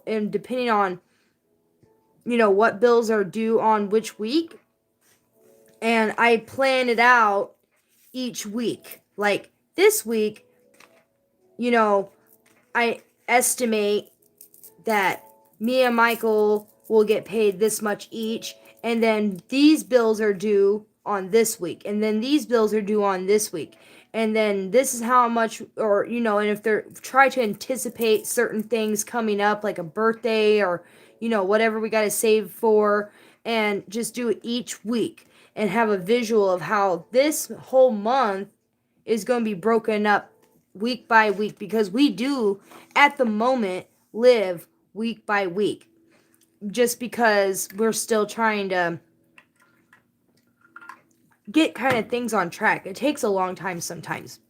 and depending on what bills are due on which week, and I plan it out each week. Like this week, I estimate that me and Michael will get paid this much each, and then these bills are due on this week, and then these bills are due on this week, and then this is how much, or and if they're try to anticipate certain things coming up like a birthday or whatever we got to save for, and just do it each week and have a visual of how this whole month is going to be broken up week by week, because we do at the moment live week by week just because we're still trying to get kind of things on track. It takes a long time sometimes.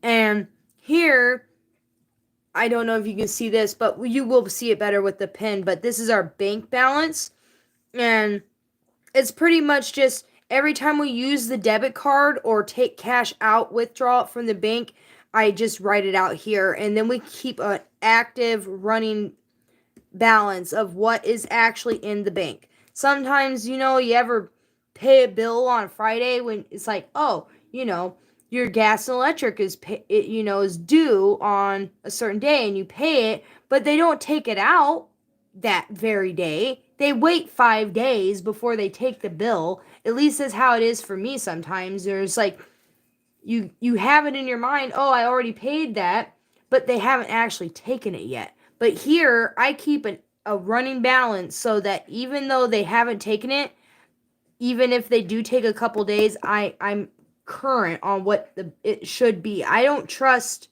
And here, I don't know if you can see this, but you will see it better with the pen, but this is our bank balance. And it's pretty much just every time we use the debit card or take cash out, withdraw it from the bank, I just write it out here. And then we keep an active running balance of what is actually in the bank. Sometimes, you ever pay a bill on Friday when it's like, oh, your gas and electric is is due on a certain day, and you pay it, but they don't take it out, that very day. They wait 5 days before they take the bill. At least that's how it is for me sometimes. There's like, you have it in your mind, oh, I already paid that, but they haven't actually taken it yet. But here, I keep a running balance so that even though they haven't taken it, even if they do take a couple days, I'm current on what it should be. I don't trust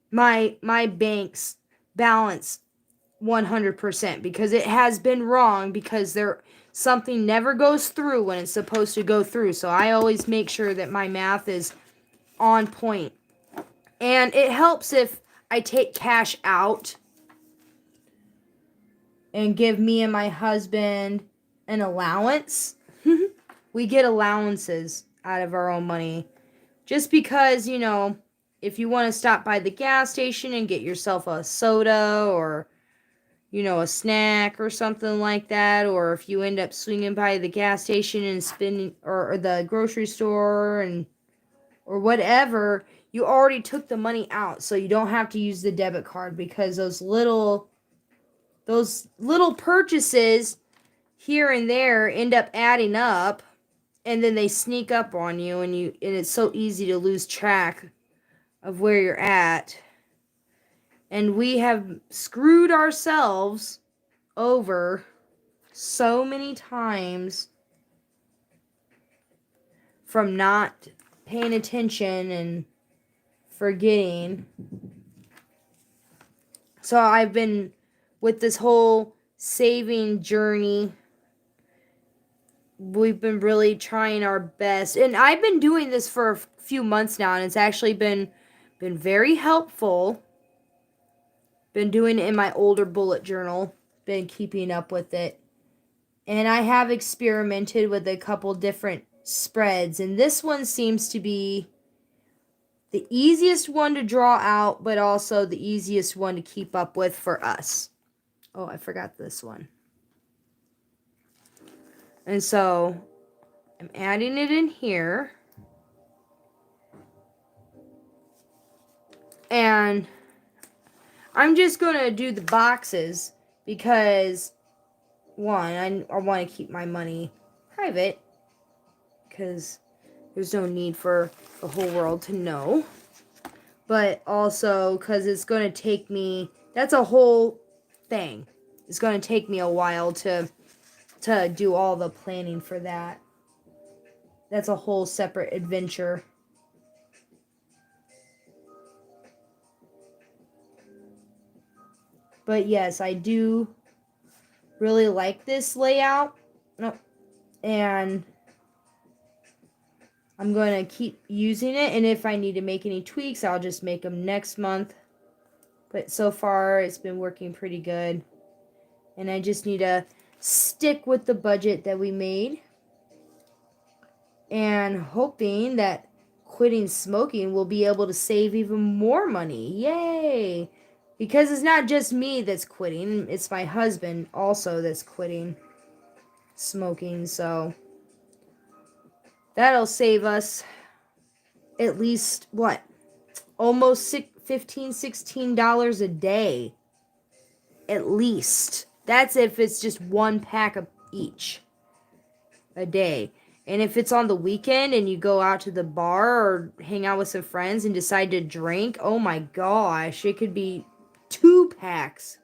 my bank's balance 100% because it has been wrong, because something never goes through when it's supposed to go through. So I always make sure that my math is on point. And it helps if I take cash out and give me and my husband an allowance. We get allowances out of our own money. Just because, if you want to stop by the gas station and get yourself a soda or, a snack or something like that, or if you end up swinging by the gas station and spending, or the grocery store or whatever, you already took the money out, so you don't have to use the debit card, because those little purchases here and there end up adding up, and then they sneak up on you, and it's so easy to lose track of where you're at. And we have screwed ourselves over so many times from not paying attention and forgetting. So I've been with this whole saving journey. We've been really trying our best, and I've been doing this for a few months now, and it's actually been very helpful. Been doing it in my older bullet journal, been keeping up with it, and I have experimented with a couple different spreads, and this one seems to be the easiest one to draw out, but also the easiest one to keep up with for us. Oh, I forgot this one. And so I'm adding it in here. And I'm just going to do the boxes because, one, I want to keep my money private because there's no need for the whole world to know. But also because it's going to take me, that's a whole thing. It's going to take me a while to do all the planning for that. That's a whole separate adventure. But yes, I do really like this layout. And I'm going to keep using it. And if I need to make any tweaks, I'll just make them next month. But so far, it's been working pretty good. And I just need to stick with the budget that we made. And hoping that quitting smoking will be able to save even more money. Yay! Because it's not just me that's quitting. It's my husband also that's quitting smoking. So that'll save us at least, almost $15-16 a day. At least. That's if it's just one pack of each a day. And if it's on the weekend and you go out to the bar or hang out with some friends and decide to drink, oh my gosh, it could be 2 packs.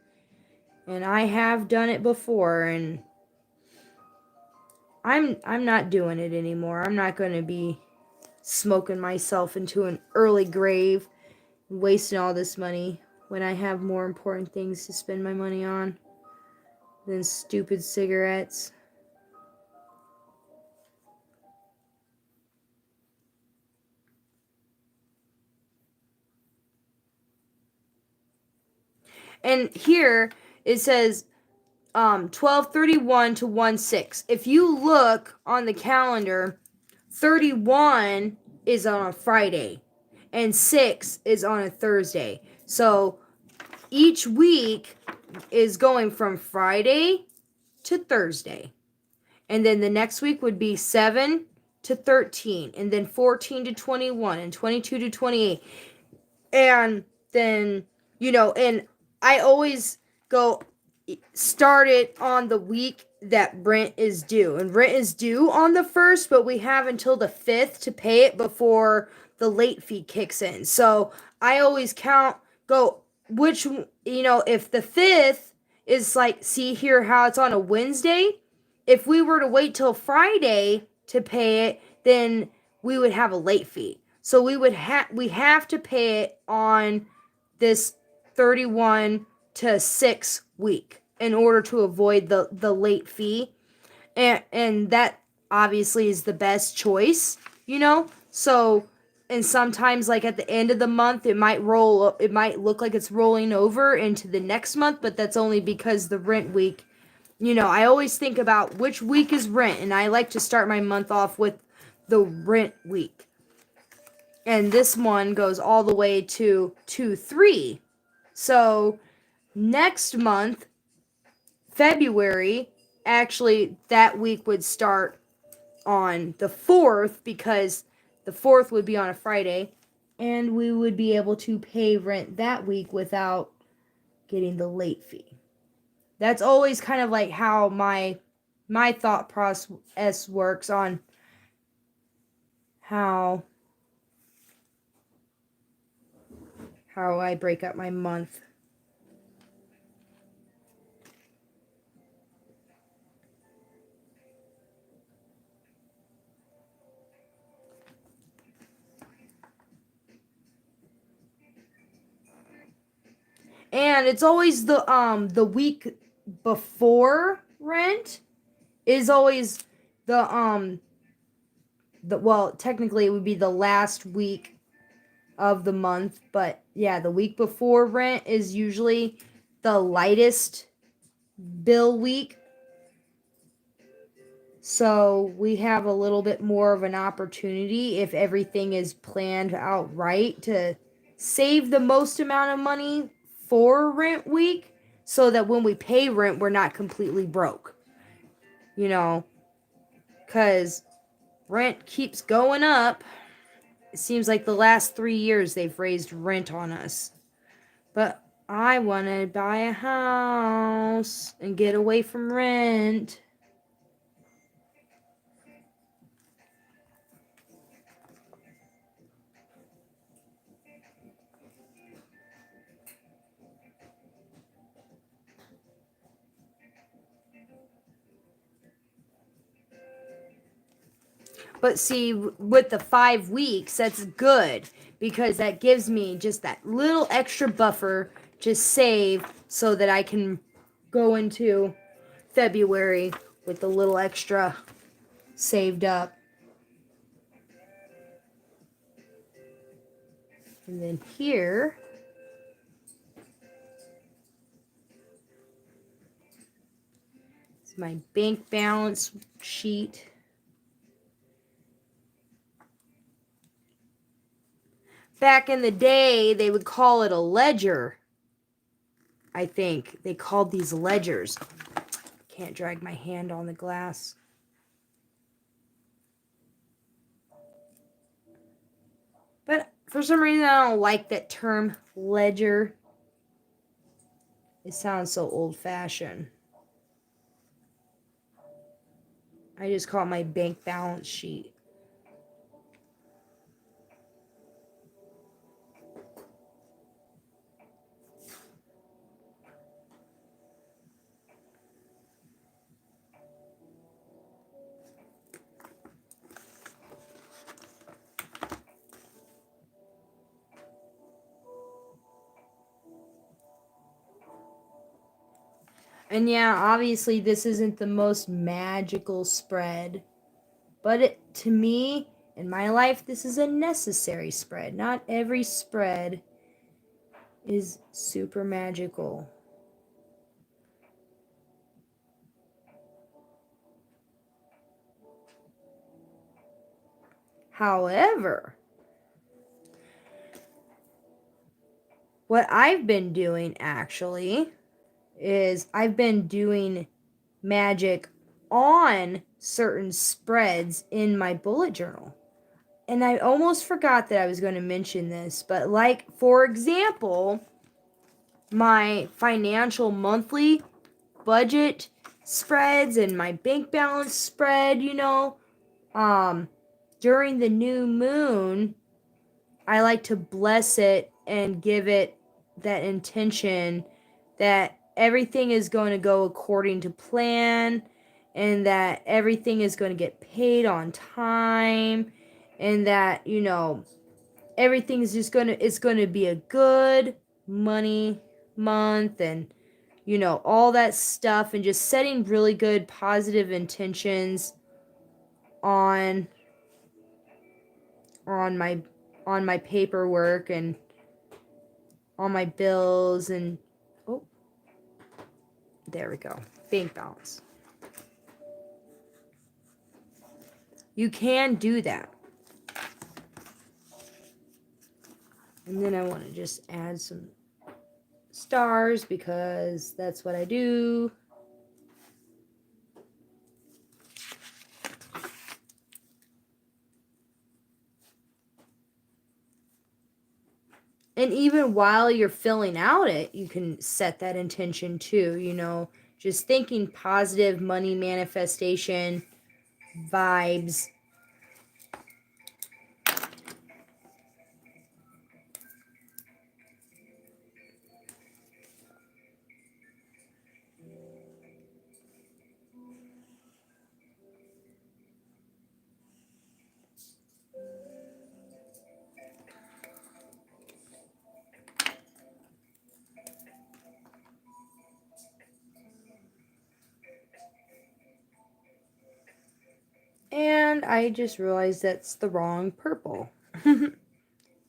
And I have done it before, and I'm not doing it anymore. I'm not going to be smoking myself into an early grave, wasting all this money when I have more important things to spend my money on than stupid cigarettes. And here it says 12:31 to 1/6. If you look on the calendar, 31 is on a Friday and 6 is on a Thursday. So each week is going from Friday to Thursday. And then the next week would be 7 to 13, and then 14 to 21, and 22 to 28. And then, and I always go, start it on the week that rent is due. And rent is due on the 1st, but we have until the 5th to pay it before the late fee kicks in. So I always go, which, if the 5th is like, see here how it's on a Wednesday, if we were to wait till Friday to pay it, then we would have a late fee. So we have to pay it on this 31 to 6 week in order to avoid the late fee. And that obviously is the best choice, So, and sometimes like at the end of the month it might look like it's rolling over into the next month, but that's only because the rent week, I always think about which week is rent, and I like to start my month off with the rent week. And this one goes all the way to 2-3. So next month, February, actually that week would start on the 4th, because the 4th would be on a Friday, and we would be able to pay rent that week without getting the late fee. That's always kind of like how my thought process works on how I break up my month. And it's always the week before rent is always well, technically it would be the last week of the month, but yeah, the week before rent is usually the lightest bill week. So we have a little bit more of an opportunity, if everything is planned out right, to save the most amount of money for rent week, so that when we pay rent, we're not completely broke. Because rent keeps going up. It seems like the last 3 years they've raised rent on us. But I want to buy a house and get away from rent. But see, with the 5 weeks, that's good, because that gives me just that little extra buffer to save, so that I can go into February with a little extra saved up. And then here, is my bank balance sheet. Back in the day, they would call it a ledger. I think they called these ledgers. Can't drag my hand on the glass. But for some reason, I don't like that term, ledger. It sounds so old-fashioned. I just call it my bank balance sheet. And yeah, obviously this isn't the most magical spread, but to me, in my life, this is a necessary spread. Not every spread is super magical. However, what I've been doing actually is I've been doing magic on certain spreads in my bullet journal. And I almost forgot that I was going to mention this, but like, for example, my financial monthly budget spreads and my bank balance spread, you know, during the new moon, I like to bless it and give it that intention that everything is going to go according to plan and that everything is going to get paid on time and that, you know, everything's just going to, it's going to be a good money month and, you know, all that stuff, and just setting really good positive intentions on my paperwork and on my bills and oh, there we go. Bank balance. You can do that. And then I want to just add some stars because that's what I do. And even while you're filling out it, you can set that intention too, you know, just thinking positive money manifestation vibes. And I just realized that's the wrong purple.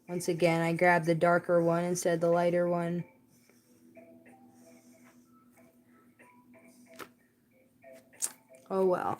Once again, I grabbed the darker one instead of the lighter one. Oh well.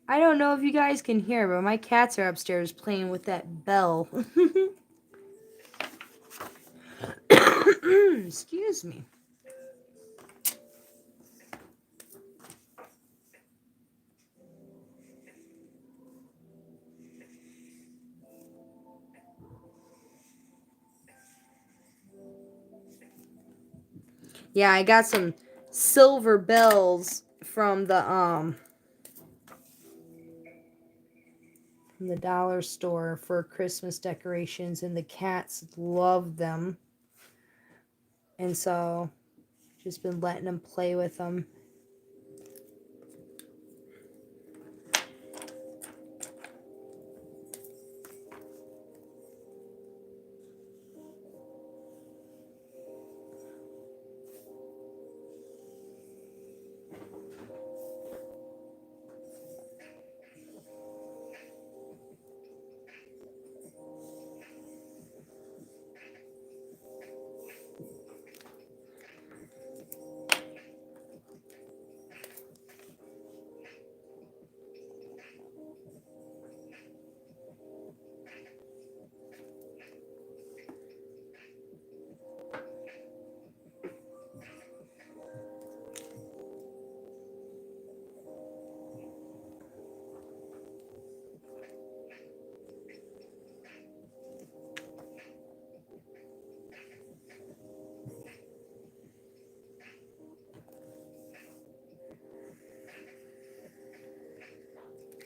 I don't know if you guys can hear, but my cats are upstairs playing with that bell. Excuse me. Yeah, I got some silver bells from the dollar store for Christmas decorations, and the cats love them. And so just been letting them play with them.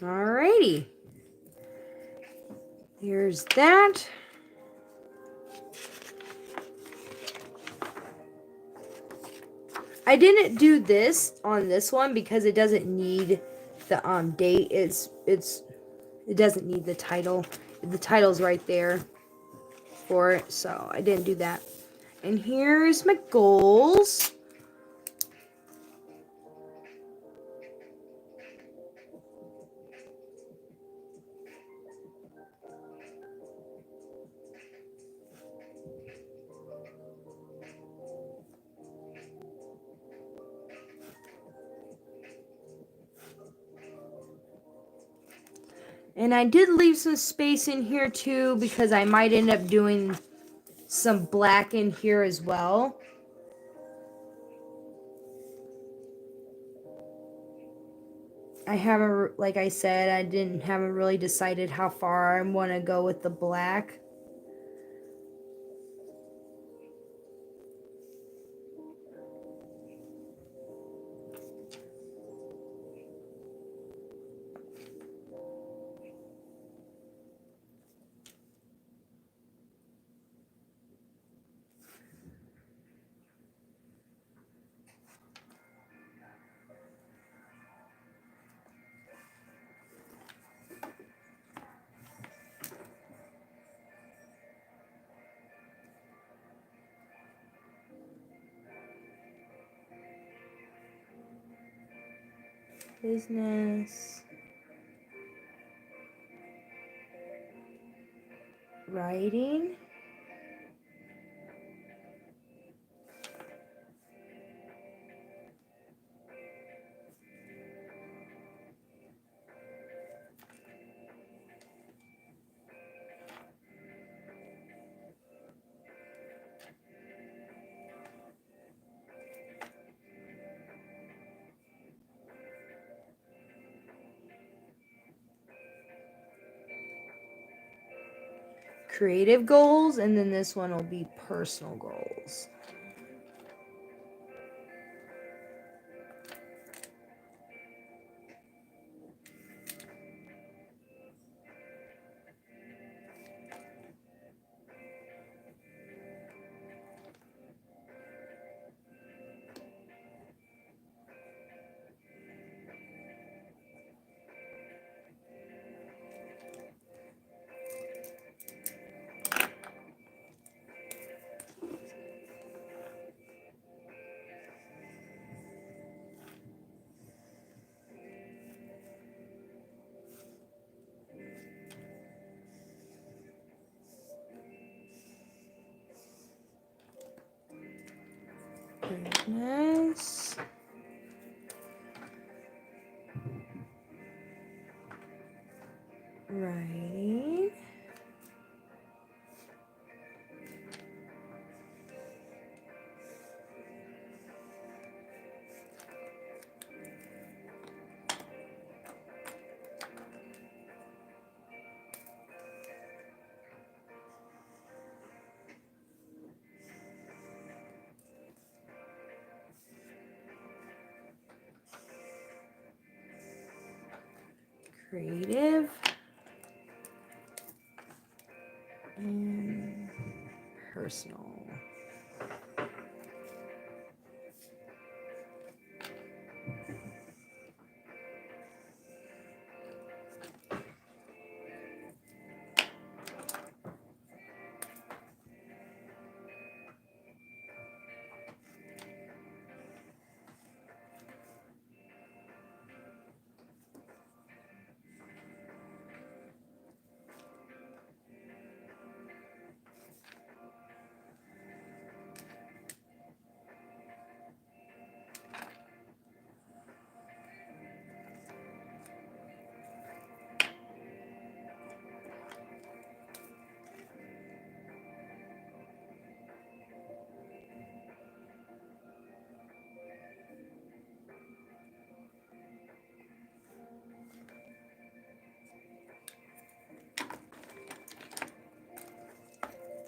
Alrighty. Here's that. I didn't do this on this one because it doesn't need the date. It doesn't need the title. The title's right there for it, so I didn't do that. And here's my goals. And I did leave some space in here too because I might end up doing some black in here as well. I haven't, like I said, haven't really decided how far I want to go with the black. Business. Writing. Creative goals, and then this one will be personal goals. Business. Writing. Creative. And personal.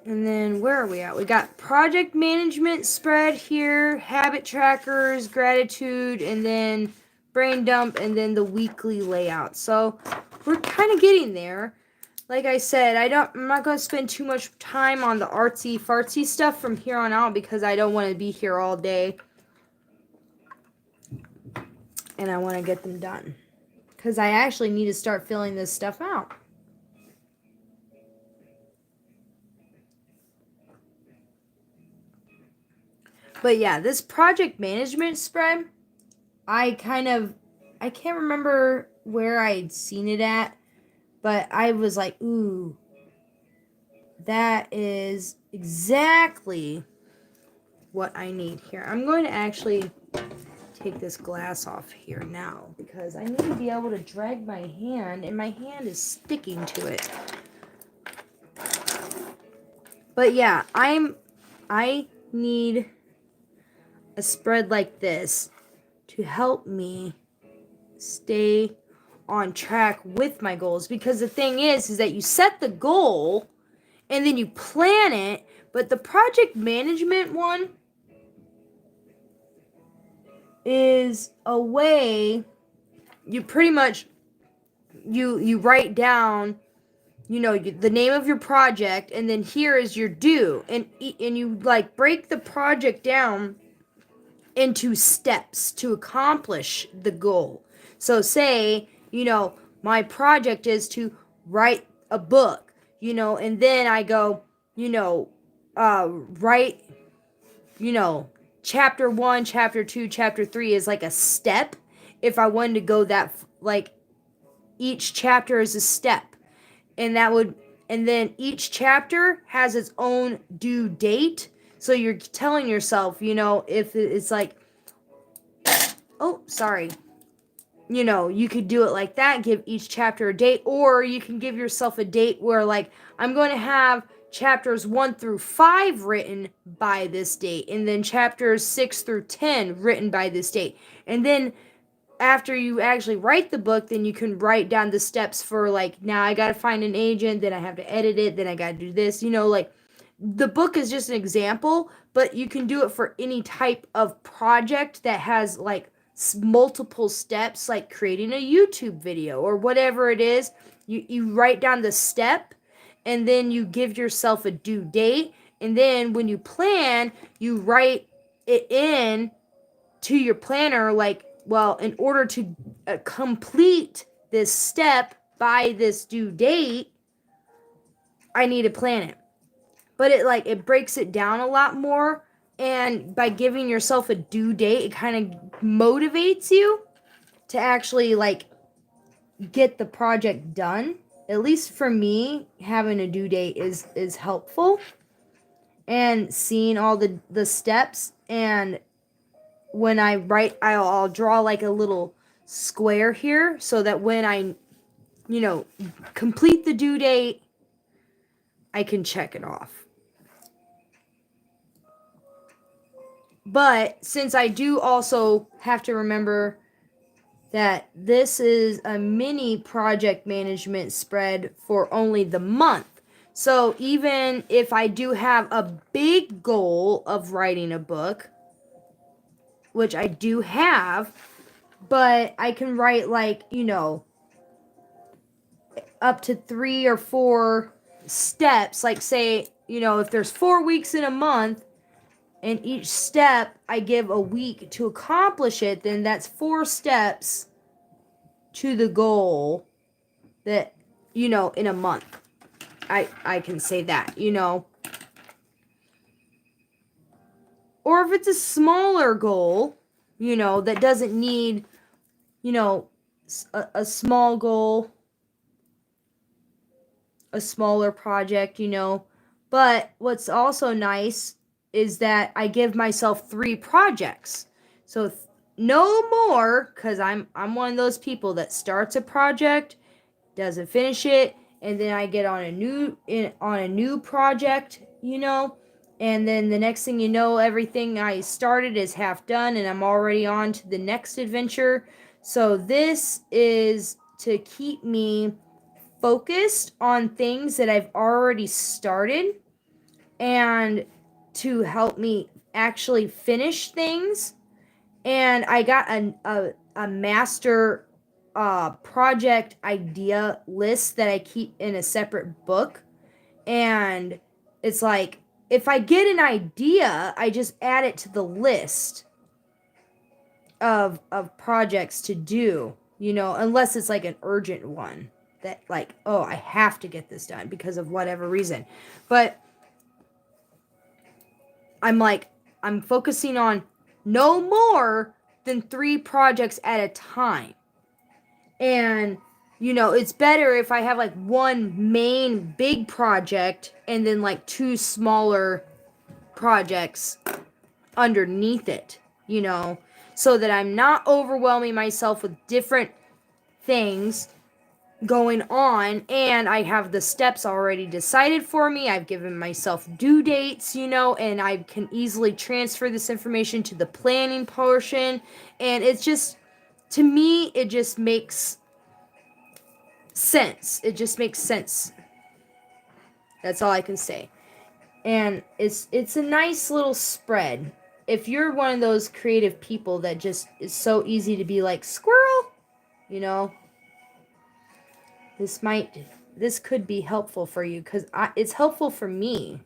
And then where are we at? We got project management spread here, habit trackers, gratitude, and then brain dump, and then the weekly layout. So we're kind of getting there. Like I said, I'm not going to spend too much time on the artsy fartsy stuff from here on out because I don't want to be here all day. and I want to get them done. Because I actually need to start filling this stuff out. But yeah, this project management spread, I can't remember where I'd seen it at, but I was like, ooh, that is exactly what I need here. I'm going to actually take this glass off here now because I need to be able to drag my hand, and my hand is sticking to it. But yeah, I need a spread like this to help me stay on track with my goals, because the thing is that you set the goal and then you plan it, but the project management one is a way you pretty much you write down, the name of your project, and then here is your due, and you like break the project down into steps to accomplish the goal. So say, my project is to write a book, and then I go, write, chapter 1, chapter 2, chapter 3 is like a step. If I wanted to go that, like, each chapter is a step. And then each chapter has its own due date. So you're telling yourself, if it's like, oh, sorry. You could do it like that, give each chapter a date, or you can give yourself a date where, like, I'm going to have chapters 1 through 5 written by this date, and then chapters 6 through 10 written by this date. And then after you actually write the book, then you can write down the steps for, like, now I got to find an agent, then I have to edit it, then I got to do this, like, the book is just an example, but you can do it for any type of project that has, like, multiple steps, like creating a YouTube video or whatever it is. You write down the step, and then you give yourself a due date, and then when you plan, you write it in to your planner, like, well, in order to complete this step by this due date, I need to plan it. But it breaks it down a lot more, and by giving yourself a due date, it kind of motivates you to actually, like, get the project done. At least for me, having a due date is helpful, and seeing all the steps. And when I write, I'll draw like a little square here, so that when I complete the due date, I can check it off. But since I do also have to remember that this is a mini project management spread for only the month. So even if I do have a big goal of writing a book, which I do have, but I can write, like, up to 3 or 4 steps. Like, say, if there's 4 weeks in a month, and each step I give a week to accomplish it, then that's 4 steps to the goal that, in a month. I can say that, Or if it's a smaller goal, that doesn't need, a small goal, a smaller project, But what's also nice is that I give myself 3 projects. So no more, because I'm one of those people that starts a project, doesn't finish it, and then I get on a new project, and then the next thing you know, everything I started is half done, and I'm already on to the next adventure. So this is to keep me focused on things that I've already started, and to help me actually finish things. And I got a master project idea list that I keep in a separate book. And it's like, if I get an idea, I just add it to the list. of projects to do, you know, unless it's like an urgent one that like, oh, I have to get this done because of whatever reason. But I'm focusing on no more than 3 projects at a time. And you know, it's better if I have like one main big project and then like 2 smaller projects underneath it, you know, so that I'm not overwhelming myself with different things going on, and I have the steps already decided for me. I've given myself due dates, you know, and I can easily transfer this information to the planning portion. And it's just, to me, it just makes sense. It just makes sense. That's all I can say. And it's a nice little spread. If you're one of those creative people that just is so easy to be like squirrel, you know, this could be helpful for you, because it's helpful for me.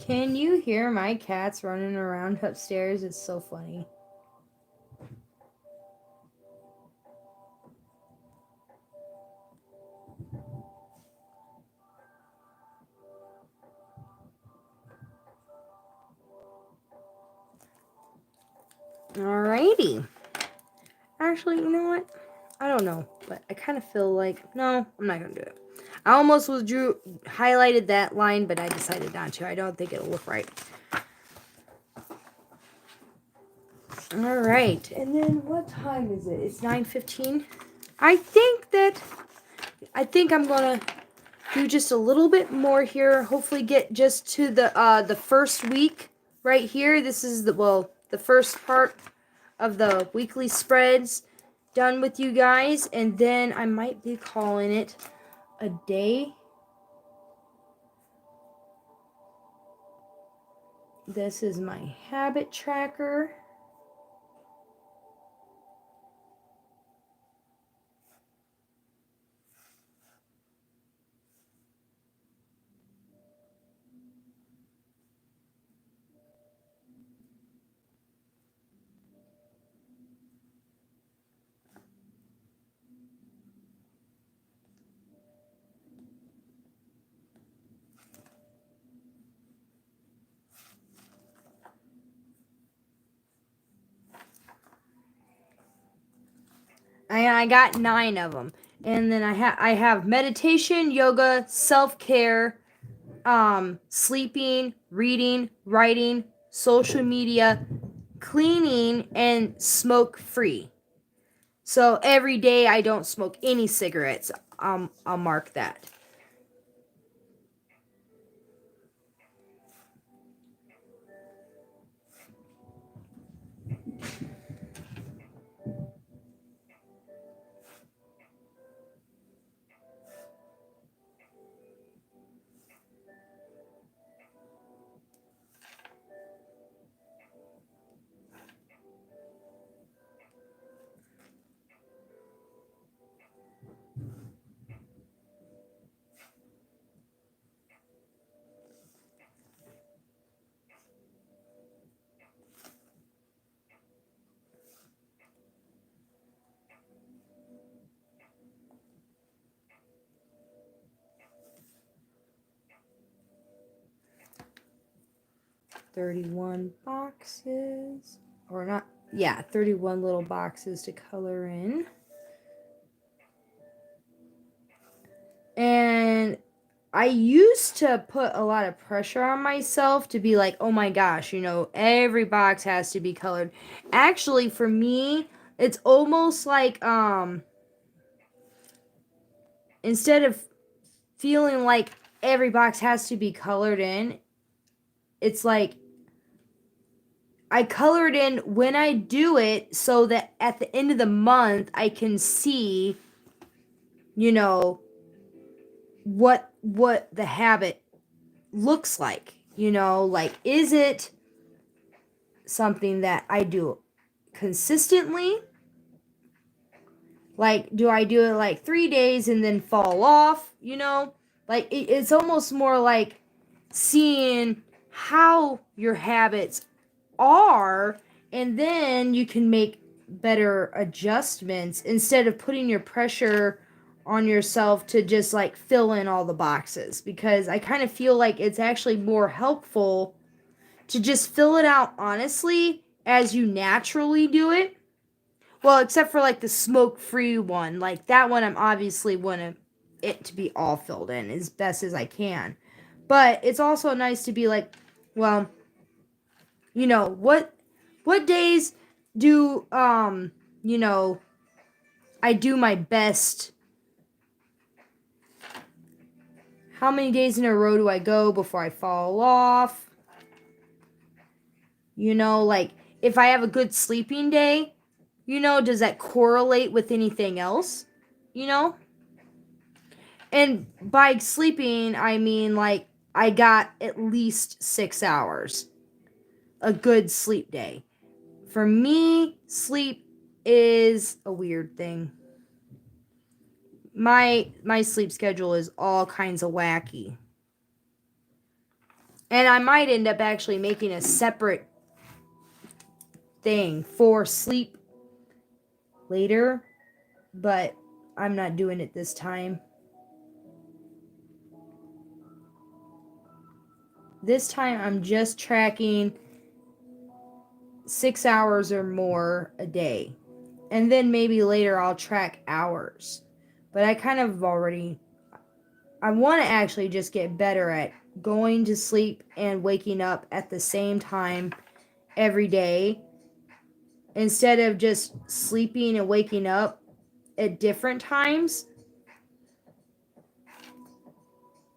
Can you hear my cats running around upstairs? It's so funny. Alrighty. Actually, you know what? I don't know, but I kind of feel like, no, I'm not going to do it. I almost highlighted that line, but I decided not to. I don't think it'll look right. Alright, and then what time is it? It's 9:15. I think I'm going to do just a little bit more here. Hopefully get just to the first week right here. This is the first part of the weekly spreads done with you guys, and then I might be calling it a day. This is my habit tracker. I got 9 of them. And then I have meditation, yoga, self-care, sleeping, reading, writing, social media, cleaning, and smoke free. So every day I don't smoke any cigarettes. I'll mark that. 31 boxes, or not, yeah, 31 little boxes to color in. And I used to put a lot of pressure on myself to be like, oh my gosh, you know, every box has to be colored. Actually, for me, it's almost like, instead of feeling like every box has to be colored in, it's like I color it in when I do it so that at the end of the month I can see, you know, what the habit looks like. You know, like, is it something that I do consistently? Like, do I do it like 3 days and then fall off? You know, like it's almost more like seeing how your habits are, and then you can make better adjustments instead of putting your pressure on yourself to just like fill in all the boxes, because I kind of feel like it's actually more helpful to just fill it out honestly as you naturally do it. Well, except for like the smoke-free one, like that one I'm obviously want it to be all filled in as best as I can. But it's also nice to be like, well, you know, what days do you know, I do my best? How many days in a row do I go before I fall off? You know, like if I have a good sleeping day, you know, does that correlate with anything else? You know? And by sleeping, I mean like I got at least 6 hours. A good sleep day. For me, sleep is a weird thing. My sleep schedule is all kinds of wacky. And I might end up actually making a separate thing for sleep later, but I'm not doing it this time. This time I'm just tracking 6 hours or more a day. And then maybe later I'll track hours. But I kind of already, I want to actually just get better at going to sleep and waking up at the same time every day, instead of just sleeping and waking up at different times,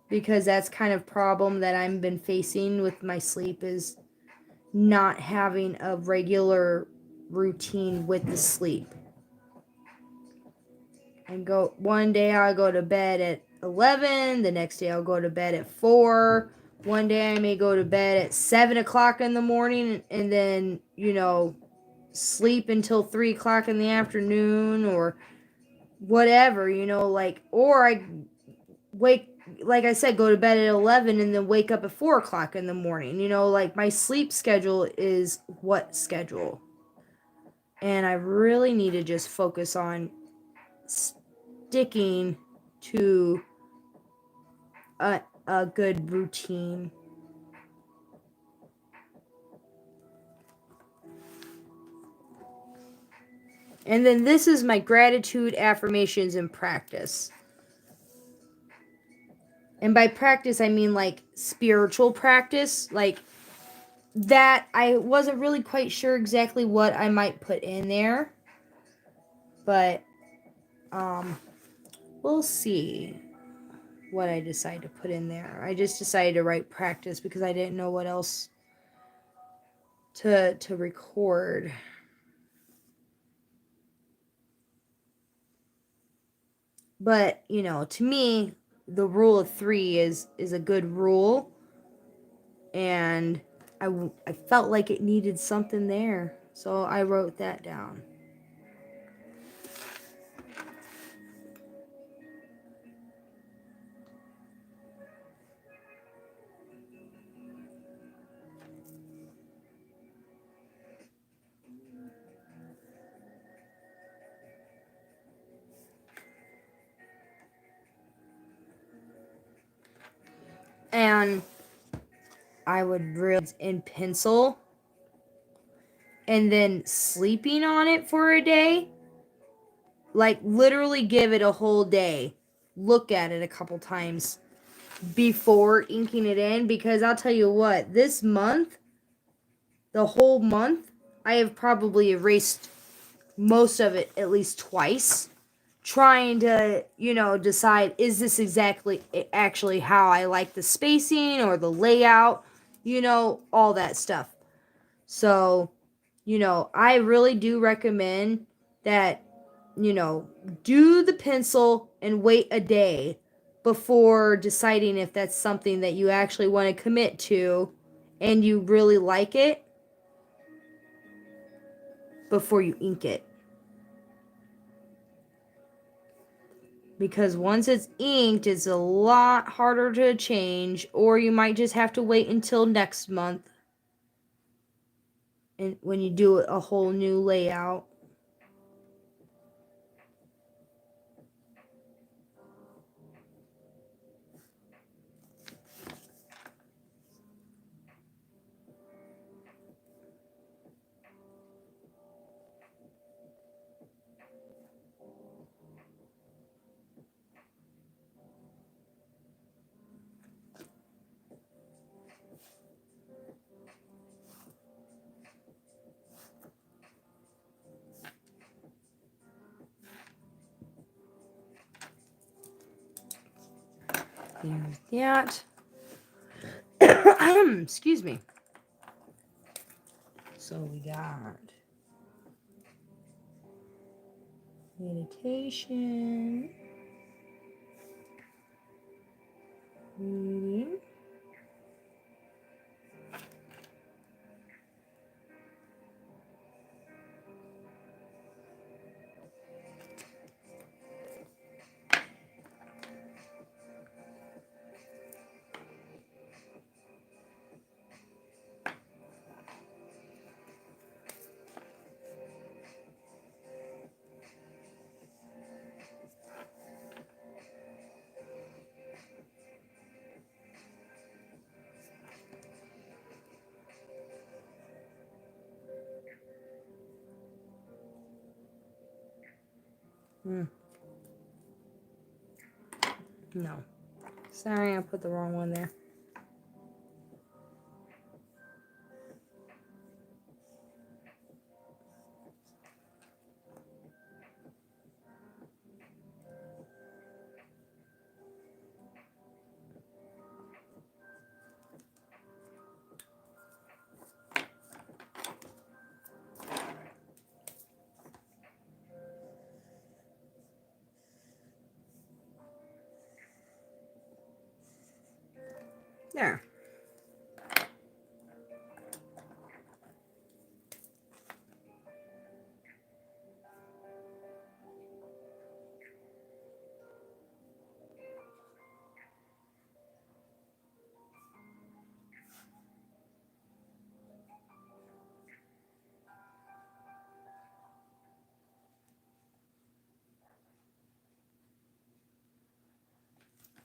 because that's kind of problem that I've been facing with my sleep, is not having a regular routine with the sleep. And go one day I'll go to bed at 11, the next day I'll go to bed at 4, one day I may go to bed at 7 o'clock in the morning, and then, you know, sleep until 3 o'clock in the afternoon, or whatever, you know, like, or I wake, like I said, go to bed at 11 and then wake up at 4 o'clock in the morning, you know, like my sleep schedule is what schedule. And I really need to just focus on sticking to a good routine. And then this is my gratitude affirmations and practice. And by practice, I mean like spiritual practice. Like that, I wasn't really quite sure exactly what I might put in there. But we'll see what I decide to put in there. I just decided to write practice because I didn't know what else to record. But, you know, to me, the rule of 3 is a good rule. And I felt like it needed something there. So I wrote that down. And I would really in pencil and then sleeping on it for a day. Like literally give it a whole day. Look at it a couple times before inking it in, because I'll tell you what, this month, the whole month, I have probably erased most of it at least twice, trying to, decide, is this actually how I like the spacing or the layout, all that stuff. So, I really do recommend that, do the pencil and wait a day before deciding if that's something that you actually want to commit to and you really like it before you ink it. Because once it's inked, it's a lot harder to change, or you might just have to wait until next month and when you do a whole new layout. There's that. Excuse me. So we got meditation, reading, No. Sorry, I put the wrong one there. There.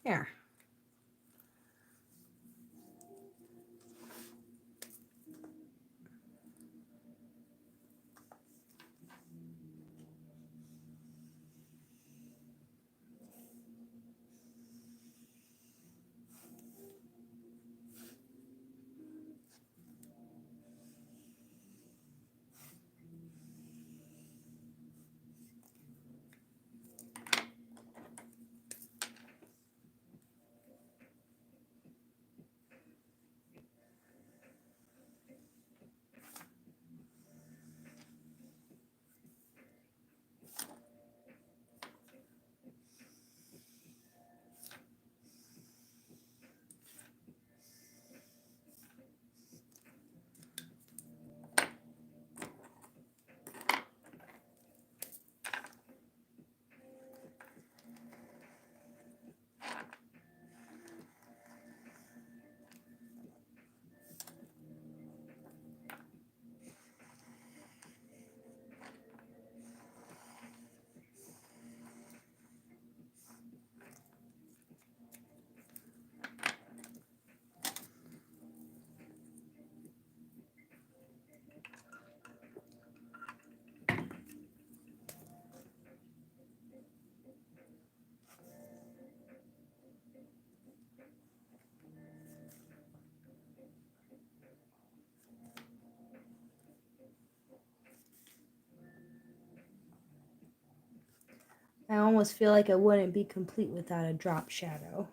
There. I almost feel like it wouldn't be complete without a drop shadow.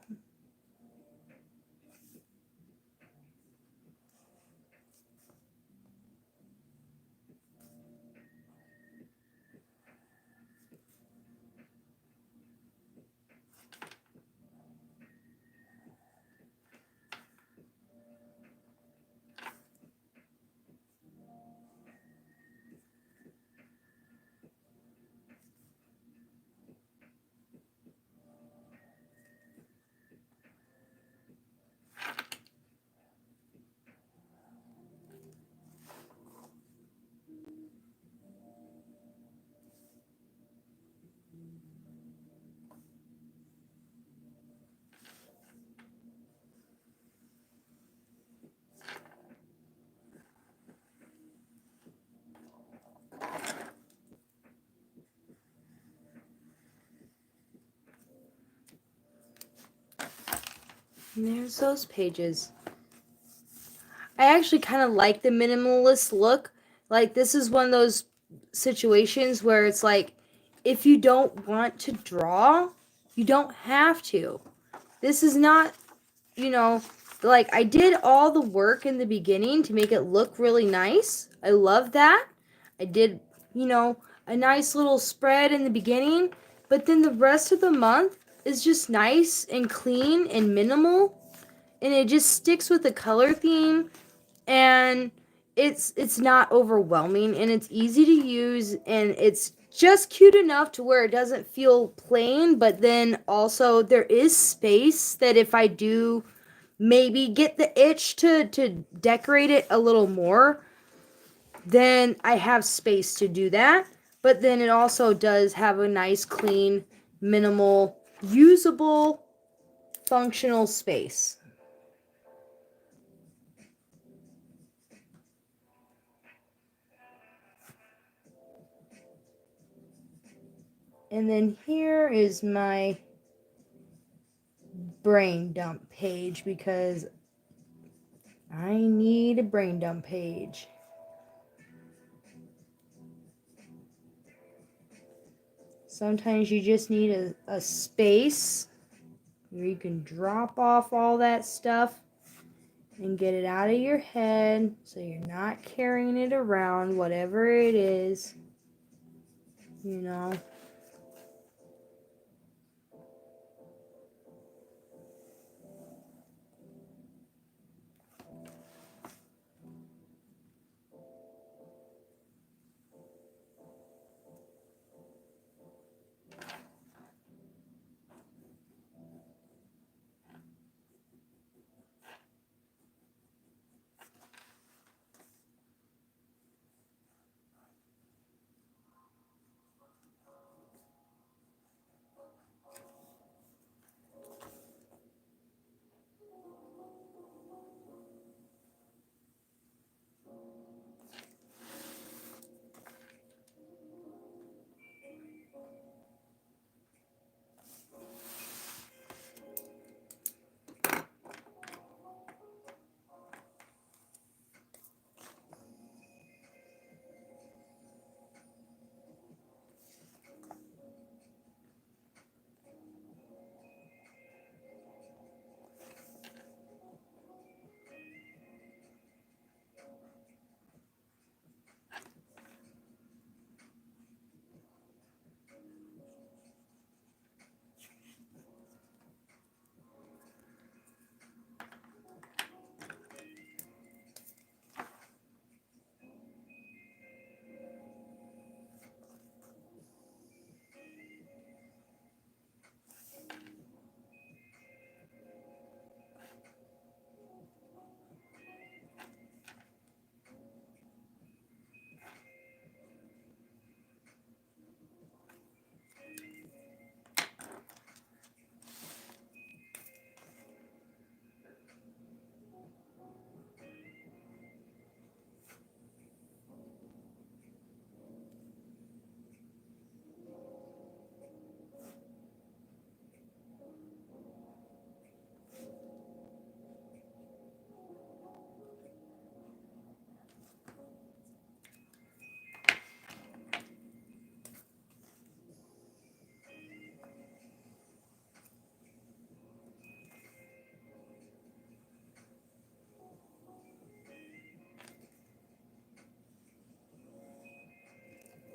And there's those pages. I actually kind of like the minimalist look. Like, this is one of those situations where it's like, if you don't want to draw, you don't have to. This is not, you know, like, I did all the work in the beginning to make it look really nice. I love that. I did, a nice little spread in the beginning, but then the rest of the month is just nice and clean and minimal, and it just sticks with the color theme, and it's not overwhelming, and it's easy to use, and it's just cute enough to where it doesn't feel plain, but then also there is space that if I do maybe get the itch to decorate it a little more, then I have space to do that. But then it also does have a nice, clean, minimal, usable, functional space. And then here is my brain dump page, because I need a brain dump page. Sometimes you just need a space where you can drop off all that stuff and get it out of your head, so you're not carrying it around, whatever it is, you know.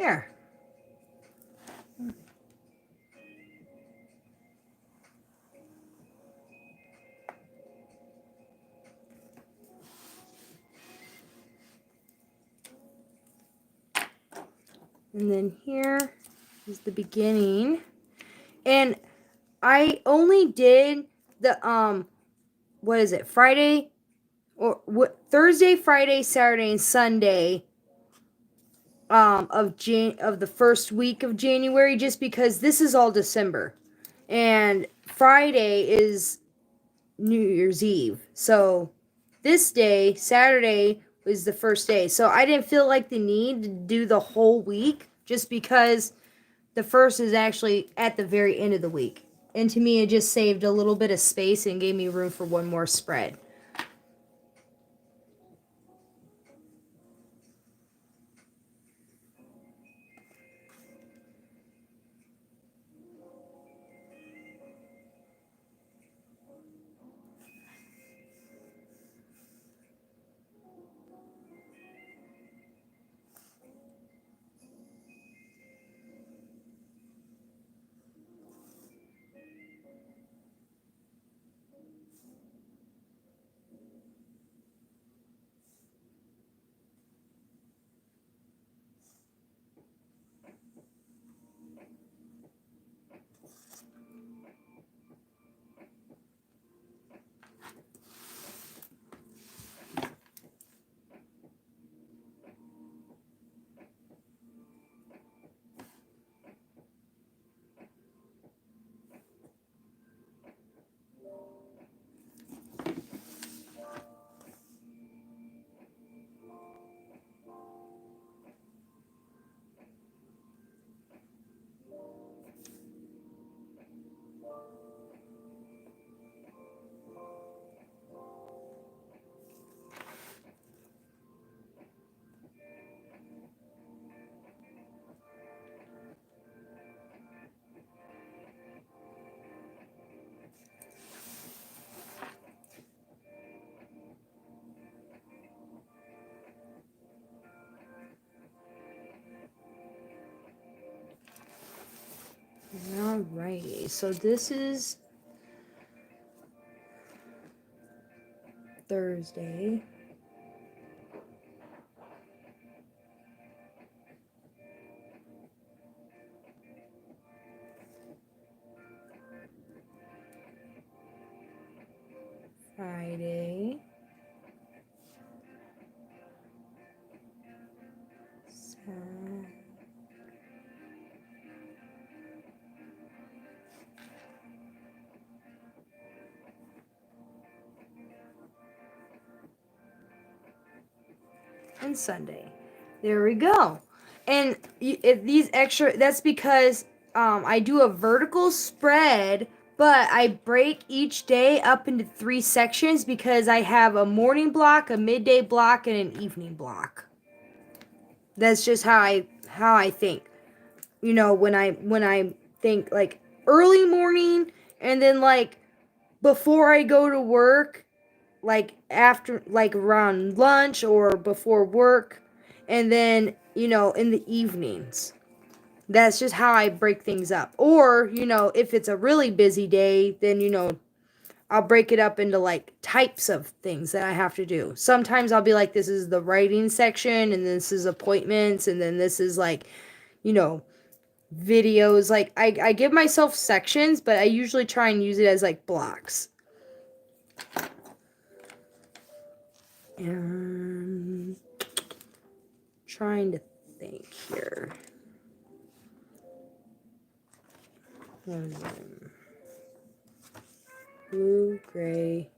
Here. And then here is the beginning. And I only did the what is it? Friday or what, Thursday, Friday, Saturday, and Sunday of the first week of January, just because this is all December. And Friday is New Year's Eve. So this day, Saturday, was the first day. So I didn't feel like the need to do the whole week, just because the first is actually at the very end of the week. And to me, it just saved a little bit of space and gave me room for one more spread. Alrighty, so this is Thursday. Friday. Saturday. And Sunday. There we go. And if these extra, that's because I do a vertical spread, but I break each day up into 3 sections because I have a morning block, a midday block, and an evening block. That's just how I think. You know, when I think like early morning, and then like before I go to work, like after, like around lunch or before work, and then, you know, in the evenings. That's just how I break things up. Or, you know, if it's a really busy day, then, you know, I'll break it up into like types of things that I have to do. Sometimes I'll be like, this is the writing section, and this is appointments, and then this is like, you know, videos. Like I give myself sections, but I usually try and use it as like blocks. And trying to think here. Blue, gray.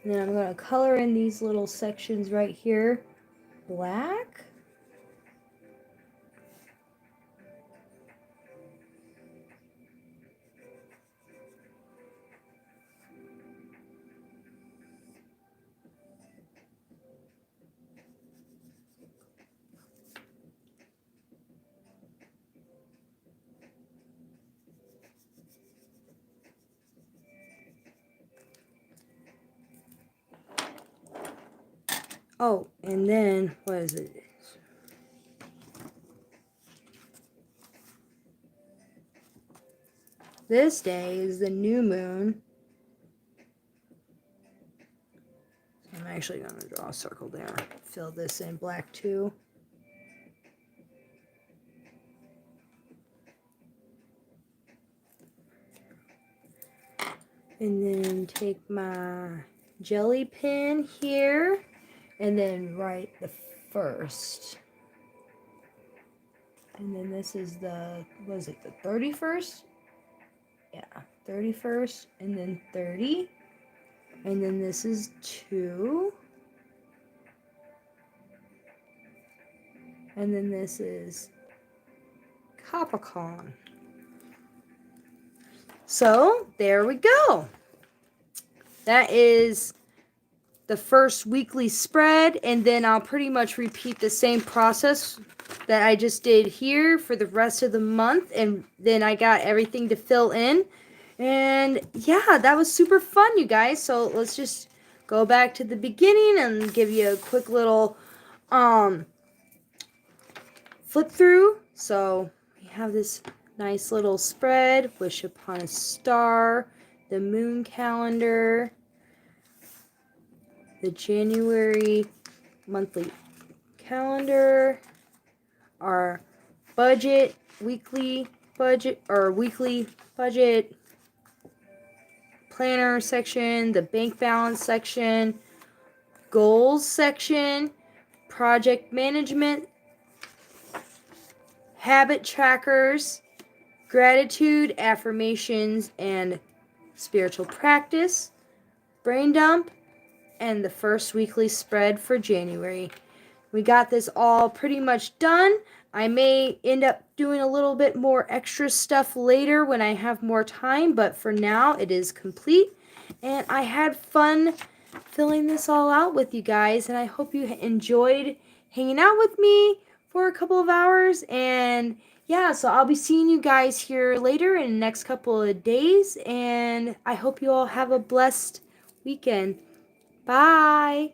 And then I'm going to color in these little sections right here black. Oh, and then, what is it? This day is the new moon. I'm actually going to draw a circle there. Fill this in black too. And then take my jelly pin here and then write the first. And then this is the, what is it, the 31st? Yeah, 31st, and then 30. And then this is 2. And then this is Capricorn. So, there we go. That is the first weekly spread, and then I'll pretty much repeat the same process that I just did here for the rest of the month, and then I got everything to fill in. And yeah, that was super fun, you guys. So let's just go back to the beginning and give you a quick little flip through. So we have this nice little spread, wish upon a star, the moon calendar, the January monthly calendar, our budget, weekly budget planner section, the bank balance section, goals section, project management, habit trackers, gratitude, affirmations, and spiritual practice, brain dump, and the first weekly spread for January. We got this all pretty much done. I may end up doing a little bit more extra stuff later when I have more time, but for now it is complete. And I had fun filling this all out with you guys, and I hope you enjoyed hanging out with me for a couple of hours. And yeah, so I'll be seeing you guys here later in the next couple of days, and I hope you all have a blessed weekend. Bye.